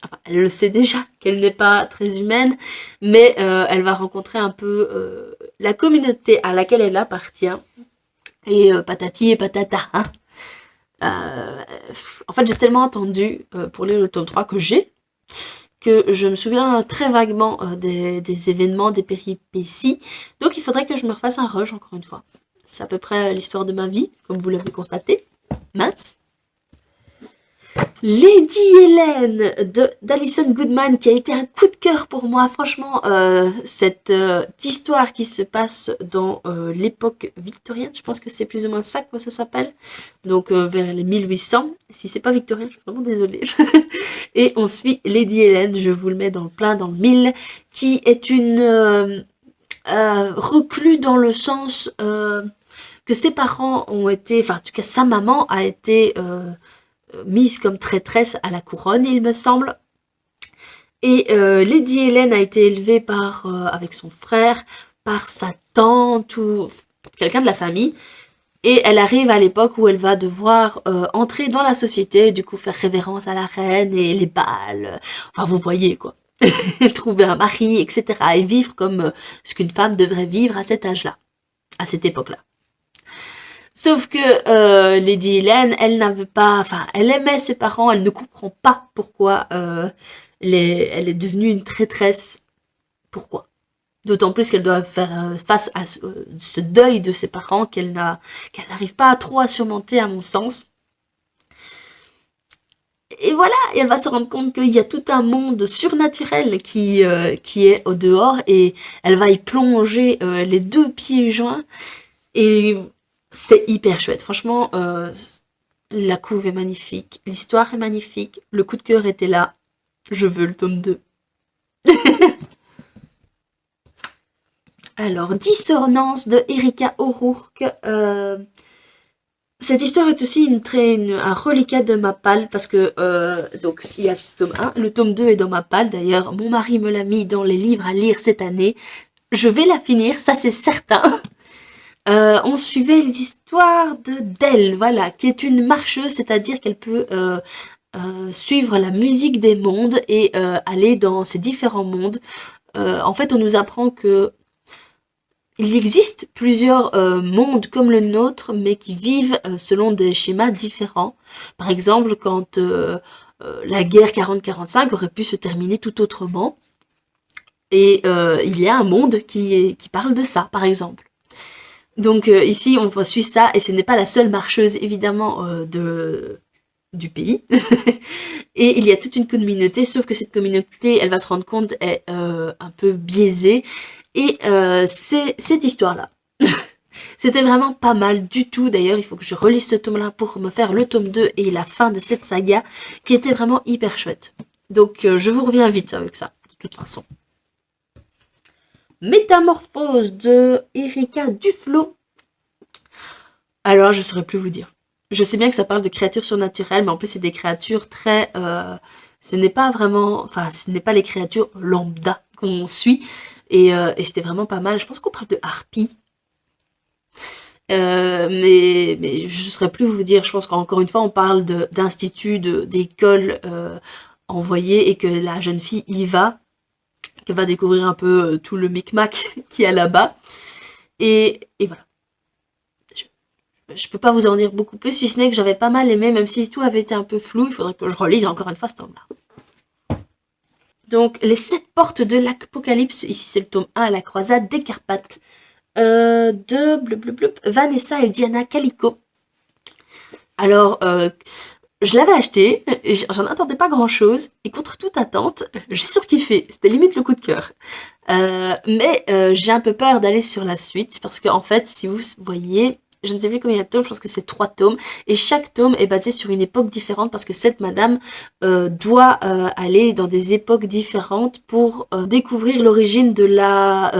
enfin elle le sait déjà, qu'elle n'est pas très humaine, mais elle va rencontrer un peu la communauté à laquelle elle appartient et patati et patata. Hein. En fait j'ai tellement attendu pour lire le tome 3 que je me souviens très vaguement des événements, des péripéties. Donc il faudrait que je me refasse un rush encore une fois. C'est à peu près l'histoire de ma vie, comme vous l'avez constaté. Mince. Lady Hélène d'Alison Goodman qui a été un coup de cœur pour moi. Franchement, cette histoire qui se passe dans l'époque victorienne, je pense que c'est plus ou moins ça que ça s'appelle. Donc vers les 1800. Si c'est pas victorien, je suis vraiment désolée. Et on suit Lady Hélène, je vous le mets dans le plein, dans le mille, qui est une reclus dans le sens que ses parents ont été, enfin en tout cas sa maman a été mise comme traîtresse à la couronne, il me semble. Et Lady Hélène a été élevée par, avec son frère, par sa tante ou quelqu'un de la famille. Et elle arrive à l'époque où elle va devoir entrer dans la société, du coup faire révérence à la reine et les bals. Enfin, vous voyez quoi. Trouver un mari, etc. Et vivre comme ce qu'une femme devrait vivre à cet âge-là, à cette époque-là. Sauf que Lady Hélène, elle n'avait pas, enfin, elle aimait ses parents, elle ne comprend pas pourquoi elle est devenue une traîtresse. Pourquoi? D'autant plus qu'elle doit faire face à ce deuil de ses parents qu'elle n'arrive pas trop à surmonter à mon sens. Et voilà, et elle va se rendre compte qu'il y a tout un monde surnaturel qui est au dehors et elle va y plonger les 2 pieds joints. Et c'est hyper chouette. Franchement, la couve est magnifique, l'histoire est magnifique, le coup de cœur était là. Je veux le tome 2. Alors, Dissonance de Erika O'Rourke. Cette histoire est aussi un reliquat de ma palle parce que donc il y a ce tome 1, le tome 2 est dans ma palle d'ailleurs, mon mari me l'a mis dans les livres à lire cette année. Je vais la finir, ça c'est certain. On suivait l'histoire d'elle, voilà, qui est une marcheuse, c'est-à-dire qu'elle peut suivre la musique des mondes et aller dans ces différents mondes. En fait, on nous apprend que il existe plusieurs mondes comme le nôtre, mais qui vivent selon des schémas différents. Par exemple, quand la guerre 40-45 aurait pu se terminer tout autrement. Et il y a un monde qui parle de ça, par exemple. Donc ici, on suit ça, et ce n'est pas la seule marcheuse, évidemment, du pays. Et il y a toute une communauté, sauf que cette communauté, elle va se rendre compte, est un peu biaisée. Et c'est cette histoire-là. C'était vraiment pas mal du tout. D'ailleurs, il faut que je relise ce tome-là pour me faire le tome 2 et la fin de cette saga, qui était vraiment hyper chouette. Donc, je vous reviens vite avec ça, de toute façon. Métamorphose de Erika Duflo. Alors, je ne saurais plus vous dire. Je sais bien que ça parle de créatures surnaturelles, mais en plus, c'est des créatures très... ce n'est pas vraiment... Enfin, ce n'est pas les créatures lambda qu'on suit. Et c'était vraiment pas mal. Je pense qu'on parle de harpies. Mais je ne saurais plus vous dire. Je pense qu'encore une fois, on parle d'instituts, d'écoles envoyées et que la jeune fille y va. Qu'elle va découvrir un peu tout le micmac qu'il y a là-bas. Et voilà. Je peux pas vous en dire beaucoup plus, si ce n'est que j'avais pas mal aimé, même si tout avait été un peu flou. Il faudrait que je relise encore une fois ce tome-là. Donc, les 7 portes de l'Apocalypse, ici c'est le tome 1, la croisade des Carpates, de Vanessa et Diana Calico. Alors, Je l'avais acheté, j'en attendais pas grand chose, et contre toute attente, j'ai surkiffé, c'était limite le coup de cœur. Mais j'ai un peu peur d'aller sur la suite, parce qu'en fait, si vous voyez, je ne sais plus combien il y a de tomes, je pense que c'est 3 tomes, et chaque tome est basé sur une époque différente, parce que cette madame doit aller dans des époques différentes pour découvrir l'origine de la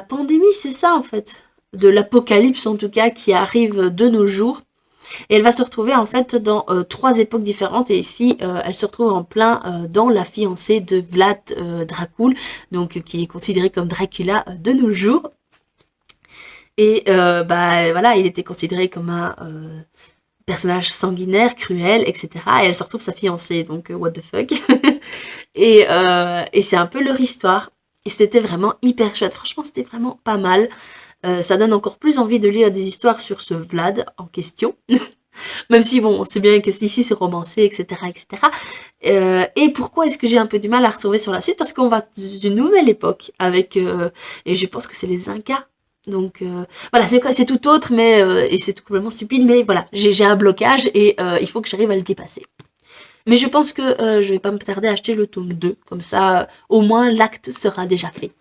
pandémie, c'est ça en fait, de l'apocalypse en tout cas, qui arrive de nos jours. Et elle va se retrouver en fait dans 3 époques différentes, et ici elle se retrouve en plein dans la fiancée de Vlad Dracul, donc qui est considéré comme Dracula de nos jours. Et bah voilà, il était considéré comme un personnage sanguinaire, cruel, etc. Et elle se retrouve sa fiancée, donc what the fuck. Et c'est un peu leur histoire. Et c'était vraiment hyper chouette, franchement c'était vraiment pas mal. Ça donne encore plus envie de lire des histoires sur ce Vlad en question. Même si, bon, on sait bien que ici c'est romancé, etc. etc. Et pourquoi est-ce que j'ai un peu du mal à retrouver sur la suite? Parce qu'on va dans une nouvelle époque avec... et je pense que c'est les Incas. Donc voilà, c'est tout autre, mais et c'est tout complètement stupide, mais voilà, j'ai un blocage et il faut que j'arrive à le dépasser. Mais je pense que je vais pas me tarder à acheter le tome 2, comme ça au moins l'acte sera déjà fait.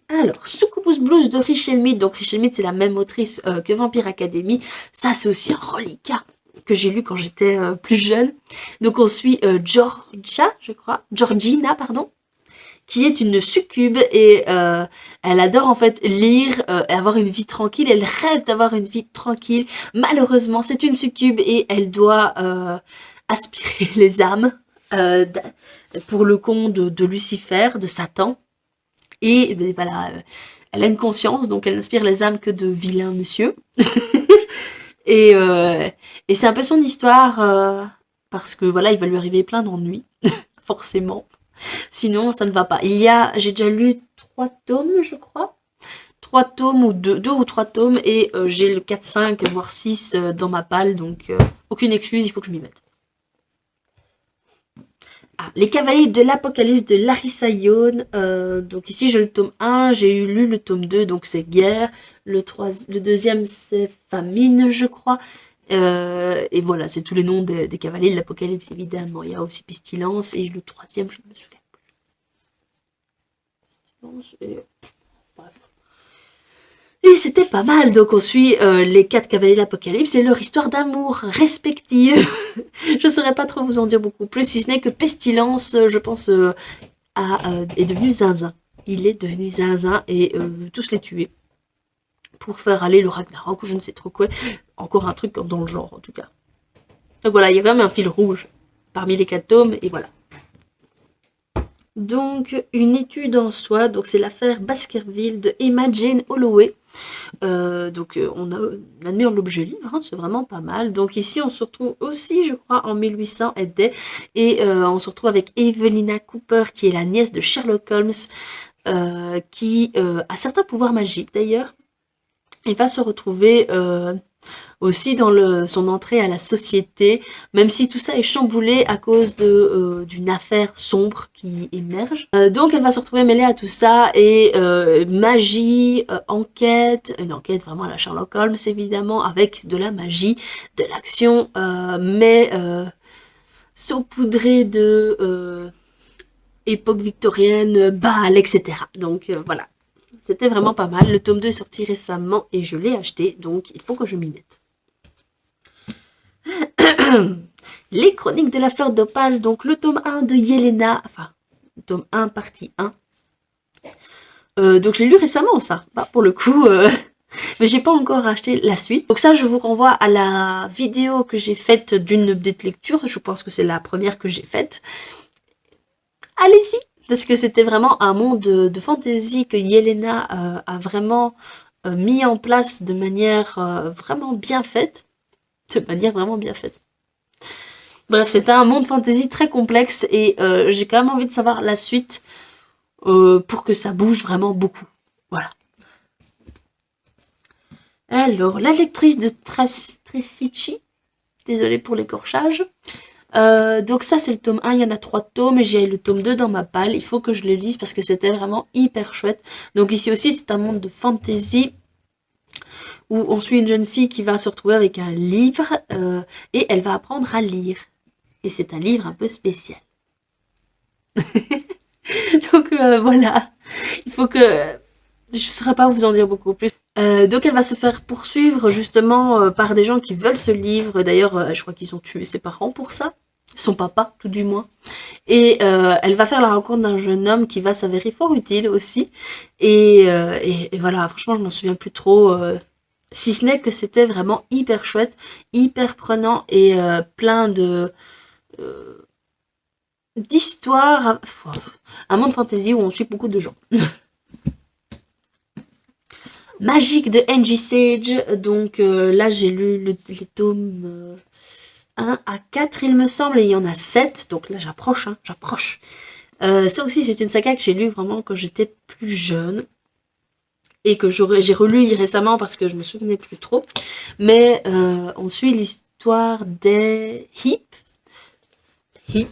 Alors, Succubus Blues de Richelle Mead. Donc Richelle Mead, c'est la même autrice que Vampire Academy. Ça, c'est aussi un reliquat que j'ai lu quand j'étais plus jeune. Donc on suit Georgina, pardon, qui est une succube et elle adore en fait lire et avoir une vie tranquille. Elle rêve d'avoir une vie tranquille. Malheureusement, c'est une succube et elle doit aspirer les âmes pour le compte de Lucifer, de Satan. Et ben, voilà, elle a une conscience, donc elle n'inspire les âmes que de vilains monsieur. et et c'est un peu son histoire, parce que voilà, il va lui arriver plein d'ennuis, forcément. Sinon, ça ne va pas. J'ai déjà lu 3 tomes, je crois. 3 tomes, ou 2 ou 3 tomes, et j'ai le 4, 5, voire 6 dans ma palle, donc aucune excuse, il faut que je m'y mette. Les Cavaliers de l'Apocalypse de Larissa Yohn. Donc ici j'ai le tome 1, j'ai lu le tome 2, donc c'est Guerre. Le deuxième c'est Famine, je crois. Et voilà, c'est tous les noms des Cavaliers de l'Apocalypse, évidemment. Il y a aussi Pestilence, et le troisième, je ne me souviens plus. Bref. Et c'était pas mal, donc on suit les 4 cavaliers de l'Apocalypse et leur histoire d'amour respective. Je saurais pas trop vous en dire beaucoup plus, si ce n'est que Pestilence, je pense, est devenu zinzin. Il est devenu zinzin et veut tous les tuer. Pour faire aller le Ragnarok ou je ne sais trop quoi. Encore un truc comme dans le genre, en tout cas. Donc voilà, il y a quand même un fil rouge parmi les 4 tomes, et voilà. Donc, une étude en soi, donc c'est l'affaire Baskerville de Emma Jane Holloway. On admire l'objet livre, hein, c'est vraiment pas mal. Donc ici on se retrouve aussi, je crois, en 1800 et on se retrouve avec Evelina Cooper, qui est la nièce de Sherlock Holmes, qui a certains pouvoirs magiques d'ailleurs, et va se retrouver aussi dans son entrée à la société, même si tout ça est chamboulé à cause d'une affaire sombre qui émerge. Donc elle va se retrouver mêlée à tout ça, et magie, enquête, une enquête vraiment à la Sherlock Holmes évidemment, avec de la magie, de l'action, mais saupoudrée de époque victorienne, bal, etc. Donc voilà. C'était vraiment pas mal. Le tome 2 est sorti récemment et je l'ai acheté, donc il faut que je m'y mette. Les Chroniques de la Fleur d'Opale, donc le tome 1 de Yelena, enfin, tome 1, partie 1. Donc je l'ai lu récemment, ça, bah, pour le coup, mais j'ai pas encore acheté la suite. Donc ça, je vous renvoie à la vidéo que j'ai faite d'une update lecture, je pense que c'est la première que j'ai faite. Allez-y, parce que c'était vraiment un monde de fantasy que Yelena a vraiment mis en place de manière vraiment bien faite. Bref, c'était un monde fantasy très complexe et j'ai quand même envie de savoir la suite pour que ça bouge vraiment beaucoup. Voilà. Alors, la lectrice de Tresici, désolée pour l'écorchage. Donc ça c'est le tome 1, il y en a 3 tomes et j'ai le tome 2 dans ma palle, il faut que je le lise parce que c'était vraiment hyper chouette. Donc ici aussi c'est un monde de fantasy où on suit une jeune fille qui va se retrouver avec un livre et elle va apprendre à lire. Et c'est un livre un peu spécial. Donc voilà, il faut que... Je ne saurais pas vous en dire beaucoup plus. Donc elle va se faire poursuivre justement par des gens qui veulent ce livre. D'ailleurs, je crois qu'ils ont tué ses parents pour ça. Son papa, tout du moins. Et elle va faire la rencontre d'un jeune homme qui va s'avérer fort utile aussi. Et voilà, franchement, je m'en souviens plus trop. Si ce n'est que c'était vraiment hyper chouette, hyper prenant et plein de... d'histoires. Un monde fantasy où on suit beaucoup de gens. Magique de Angie Sage. Donc là, j'ai lu les tomes 1 à 4, il me semble, et il y en a 7. Donc là, j'approche, hein, j'approche. Ça aussi, c'est une saga que j'ai lu vraiment quand j'étais plus jeune. Et que j'ai relu récemment parce que je me souvenais plus trop. Mais on suit l'histoire des Heap,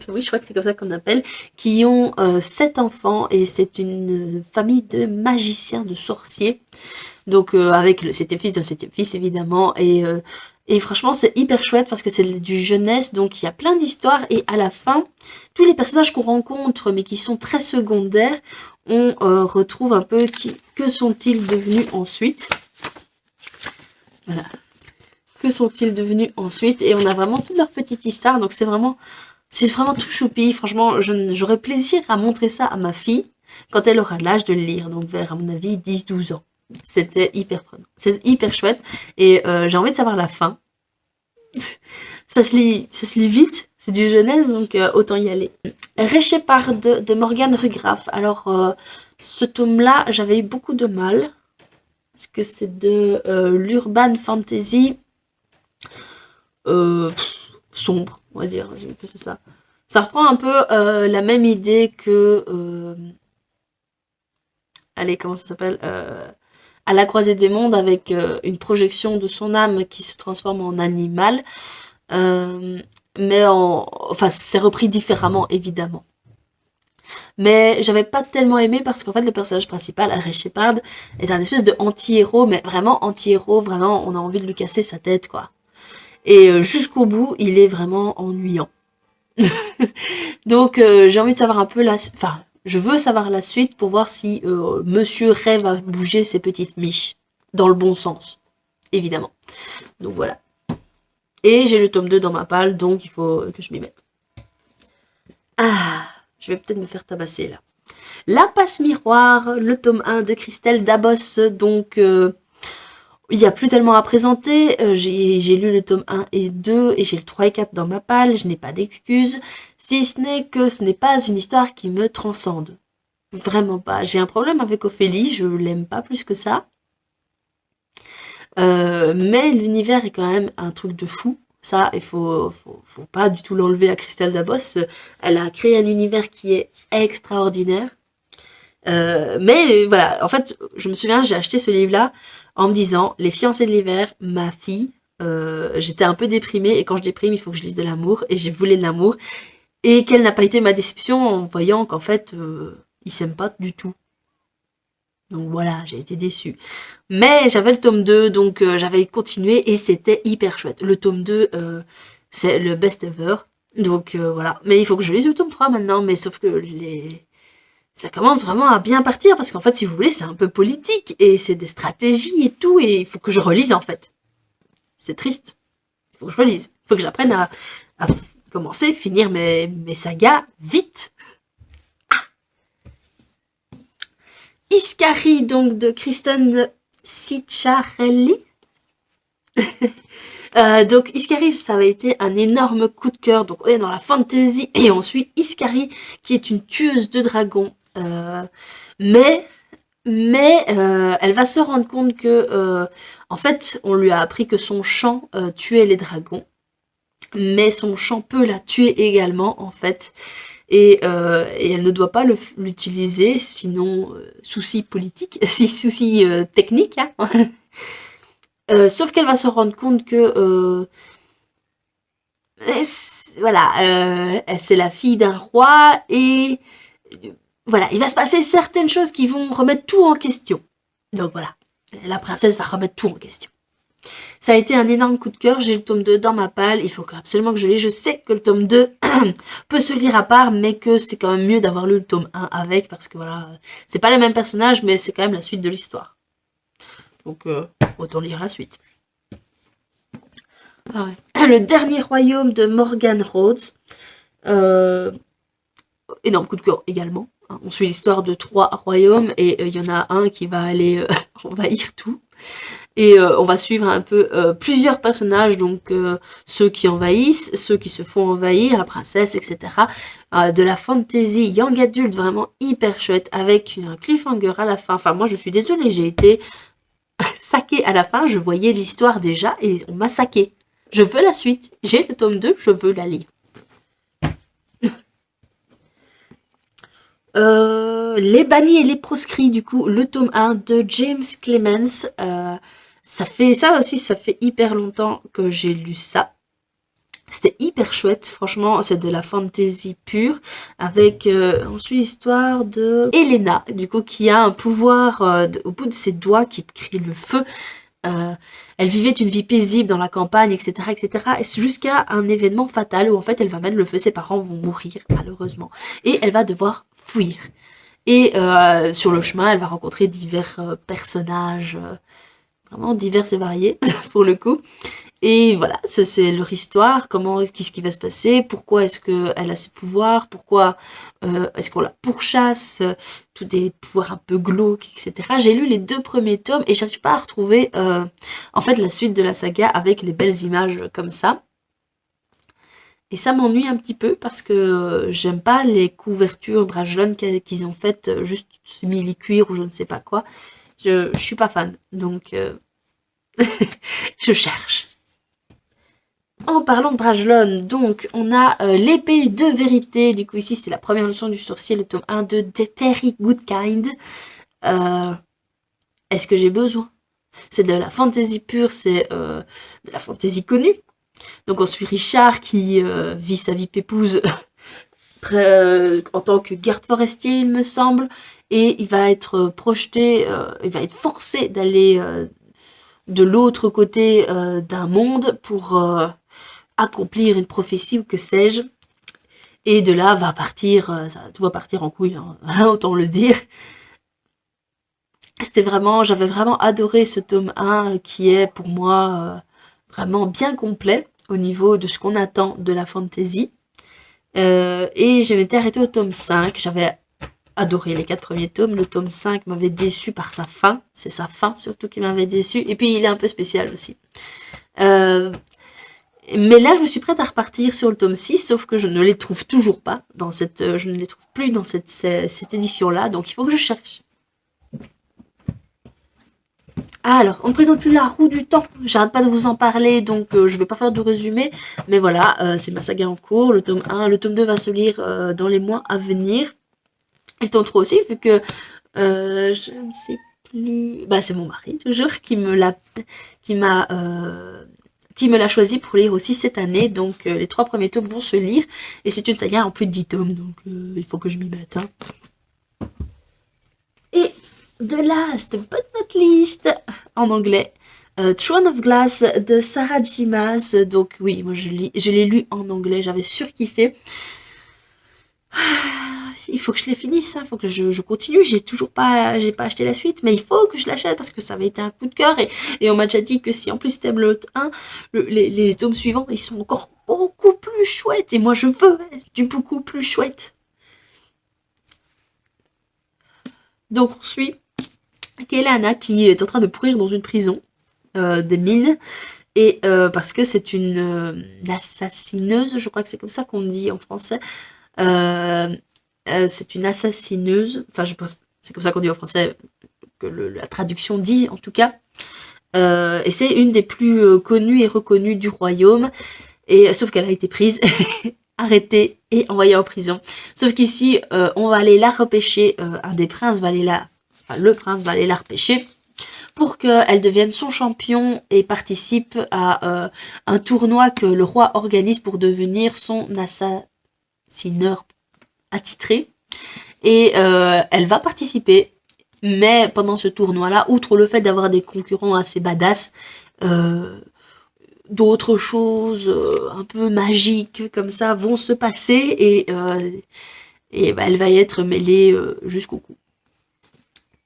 oui, je crois que c'est comme ça qu'on appelle, qui ont 7 enfants, et c'est une famille de magiciens, de sorciers. Donc avec le 7e fils d'un 7e fils évidemment, et franchement c'est hyper chouette parce que c'est du jeunesse, donc il y a plein d'histoires, et à la fin, tous les personnages qu'on rencontre mais qui sont très secondaires, on retrouve un peu que sont-ils devenus ensuite. Voilà. Que sont-ils devenus ensuite, et on a vraiment toute leur petite histoire, donc c'est vraiment tout choupi. Franchement, j'aurais plaisir à montrer ça à ma fille quand elle aura l'âge de le lire, donc vers à mon avis 10-12 ans. C'était hyper prenant, c'est hyper chouette, et j'ai envie de savoir la fin. ça se lit vite, c'est du jeunesse, donc autant y aller. Réchépard de Morgane Rugraff. Alors ce tome-là, j'avais eu beaucoup de mal, parce que c'est de l'urban fantasy sombre, on va dire, c'est ça. Ça reprend un peu la même idée que... allez, comment ça s'appelle, à la croisée des mondes, avec une projection de son âme qui se transforme en animal. Mais enfin, c'est repris différemment, évidemment. Mais j'avais pas tellement aimé parce qu'en fait, le personnage principal, Réchépard, est un espèce de anti-héros, mais vraiment anti-héros, vraiment, on a envie de lui casser sa tête, quoi. Et jusqu'au bout, il est vraiment ennuyant. Donc, j'ai envie de savoir un peu enfin, je veux savoir la suite pour voir si Monsieur Ray va bouger ses petites miches. Dans le bon sens, évidemment. Donc voilà. Et j'ai le tome 2 dans ma palle, donc il faut que je m'y mette. Ah, je vais peut-être me faire tabasser là. La passe miroir, le tome 1 de Christelle Dabos, donc... il n'y a plus tellement à présenter, j'ai lu le tome 1 et 2, et j'ai le 3 et 4 dans ma palle, je n'ai pas d'excuses, si ce n'est que ce n'est pas une histoire qui me transcende. Vraiment pas. J'ai un problème avec Ophélie, je l'aime pas plus que ça. Mais l'univers est quand même un truc de fou. Ça, il faut pas du tout l'enlever à Christelle Dabos. Elle a créé un univers qui est extraordinaire. Mais voilà, en fait, je me souviens, j'ai acheté ce livre-là en me disant, les fiancés de l'hiver, ma fille, j'étais un peu déprimée, et quand je déprime, il faut que je lise de l'amour, et j'ai voulu de l'amour, et quelle n'a pas été ma déception en voyant qu'en fait, ils s'aiment pas du tout. Donc voilà, j'ai été déçue. Mais j'avais le tome 2, donc j'avais continué, et c'était hyper chouette. Le tome 2, c'est le best ever, donc voilà. Mais il faut que je lise le tome 3 maintenant, mais sauf que ça commence vraiment à bien partir, parce qu'en fait, si vous voulez, c'est un peu politique, et c'est des stratégies et tout, et il faut que je relise, en fait. C'est triste. Il faut que je relise. Il faut que j'apprenne à commencer, finir mes sagas vite. Ah. Iscari, donc, de Kristen Cicciarelli. Donc Iscari, ça avait été un énorme coup de cœur. Donc on est dans la fantasy, et on suit Iscari, qui est une tueuse de dragons. Mais elle va se rendre compte que en fait on lui a appris que son chant tuait les dragons, mais son chant peut la tuer également, en fait, et elle ne doit pas l'utiliser, sinon souci politique, souci technique, hein. Sauf qu'elle va se rendre compte que voilà, c'est la fille d'un roi, et voilà, il va se passer certaines choses qui vont remettre tout en question. Donc voilà. la princesse va remettre tout en question. Ça a été un énorme coup de cœur, j'ai le tome 2 dans ma palle, il faut absolument que je l'ai. Je sais que le tome 2 peut se lire à part, mais que c'est quand même mieux d'avoir lu le tome 1 avec, parce que voilà, c'est pas les mêmes personnages, mais c'est quand même la suite de l'histoire. Donc, autant lire la suite. Ah ouais. Le dernier royaume de Morgan Rhodes. Énorme coup de cœur également. On suit l'histoire de 3 royaumes et il y en a un qui va aller envahir tout. Et on va suivre un peu plusieurs personnages, donc ceux qui envahissent, ceux qui se font envahir, la princesse, etc. De la fantasy young adulte vraiment hyper chouette, avec un cliffhanger à la fin. Enfin, moi je suis désolée, j'ai été saquée à la fin, je voyais l'histoire déjà et on m'a saquée. Je veux la suite, j'ai le tome 2, je veux la lire. Les bannis et les proscrits, du coup, le tome 1 de James Clemens. Ça fait hyper longtemps que j'ai lu ça. C'était hyper chouette, franchement, c'est de la fantasy pure, avec ensuite l'histoire de Elena, du coup, qui a un pouvoir au bout de ses doigts qui crie le feu. Elle vivait une vie paisible dans la campagne, etc., etc., et jusqu'à un événement fatal où en fait elle va mettre le feu, ses parents vont mourir malheureusement, et elle va devoir fuir. Et sur le chemin, elle va rencontrer divers personnages, vraiment divers et variés pour le coup. Et voilà, c'est leur histoire, qu'est-ce qui va se passer, pourquoi est-ce qu'elle a ses pouvoirs, pourquoi est-ce qu'on la pourchasse, tous des pouvoirs un peu glauques, etc. J'ai lu les 2 premiers tomes et j'arrive pas à retrouver en fait la suite de la saga avec les belles images comme ça. Et ça m'ennuie un petit peu parce que j'aime pas les couvertures Brajlon qu'ils ont faites juste simili-cuir ou je ne sais pas quoi. Je suis pas fan, donc je cherche. En parlant de Brajlon, donc on a l'épée de vérité, du coup ici c'est la première leçon du sorcier, le tome 1 de Terry Goodkind. Est-ce que j'ai besoin? C'est de la fantasy pure, c'est de la fantasy connue. Donc on suit Richard qui vit sa vie pépouse en tant que garde forestier il me semble, et il va être projeté, il va être forcé d'aller de l'autre côté d'un monde pour accomplir une prophétie ou que sais-je. Et de là va partir, tout va partir en couille, hein, autant le dire. J'avais vraiment adoré ce tome 1 qui est pour moi vraiment bien complet au niveau de ce qu'on attend de la fantasy. Et je m'étais arrêtée au tome 5, j'avais adoré les 4 premiers tomes, le tome 5 m'avait déçu par sa fin, c'est sa fin surtout qui m'avait déçu, et puis il est un peu spécial aussi. Mais là, je me suis prête à repartir sur le tome 6, sauf que je ne les trouve toujours pas dans je ne les trouve plus dans cette édition-là, donc il faut que je cherche. Alors, on ne présente plus la roue du temps, j'arrête pas de vous en parler, donc je vais pas faire de résumé, mais voilà, c'est ma saga en cours, le tome 1, le tome 2 va se lire dans les mois à venir, et le tome 3 aussi, vu que je ne sais plus, bah c'est mon mari toujours qui me l'a choisi pour lire aussi cette année, donc les 3 premiers tomes vont se lire, et c'est une saga en plus de 10 tomes, donc il faut que je m'y mette. Hein. Et the last but not least, en anglais, Throne of Glass de Sarah J. Maas, donc oui, moi je l'ai lu en anglais, j'avais surkiffé. Il faut que je les finisse, il faut que je continue, j'ai pas acheté la suite, mais il faut que je l'achète parce que ça avait été un coup de cœur et on m'a déjà dit que si en plus t'aimes le 1, les tomes suivants, ils sont encore beaucoup plus chouettes et moi je veux du beaucoup plus chouette. Donc on suit Kelana qui est en train de pourrir dans une prison des mines et parce que c'est une assassineuse, je crois que c'est comme ça qu'on dit en français. C'est une assassineuse, enfin je pense c'est comme ça qu'on dit en français, que la traduction dit en tout cas, et c'est une des plus connues et reconnues du royaume, et sauf qu'elle a été prise, arrêtée et envoyée en prison. Sauf qu'ici on va aller la repêcher, le prince va aller la repêcher pour qu'elle devienne son champion et participe à un tournoi que le roi organise pour devenir son assassineur attitré, et elle va participer Mais pendant ce tournoi-là, outre le fait d'avoir des concurrents assez badass, d'autres choses un peu magiques comme ça vont se passer et bah, elle va y être mêlée jusqu'au cou.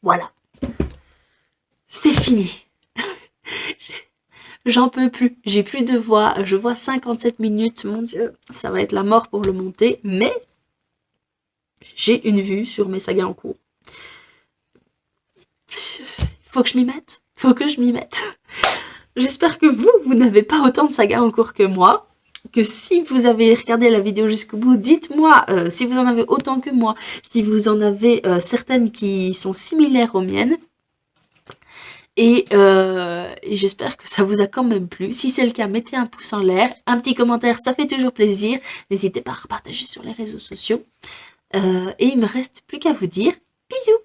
Voilà. C'est fini. J'en peux plus. J'ai plus de voix. Je vois 57 minutes. Mon Dieu, ça va être la mort pour le monter. Mais j'ai une vue sur mes sagas en cours. Faut que je m'y mette. Faut que je m'y mette. J'espère que vous n'avez pas autant de sagas en cours que moi. Que si vous avez regardé la vidéo jusqu'au bout, dites-moi si vous en avez autant que moi, si vous en avez certaines qui sont similaires aux miennes. Et j'espère que ça vous a quand même plu. Si c'est le cas, mettez un pouce en l'air, un petit commentaire, ça fait toujours plaisir. N'hésitez pas à partager sur les réseaux sociaux. Et il me reste plus qu'à vous dire bisous.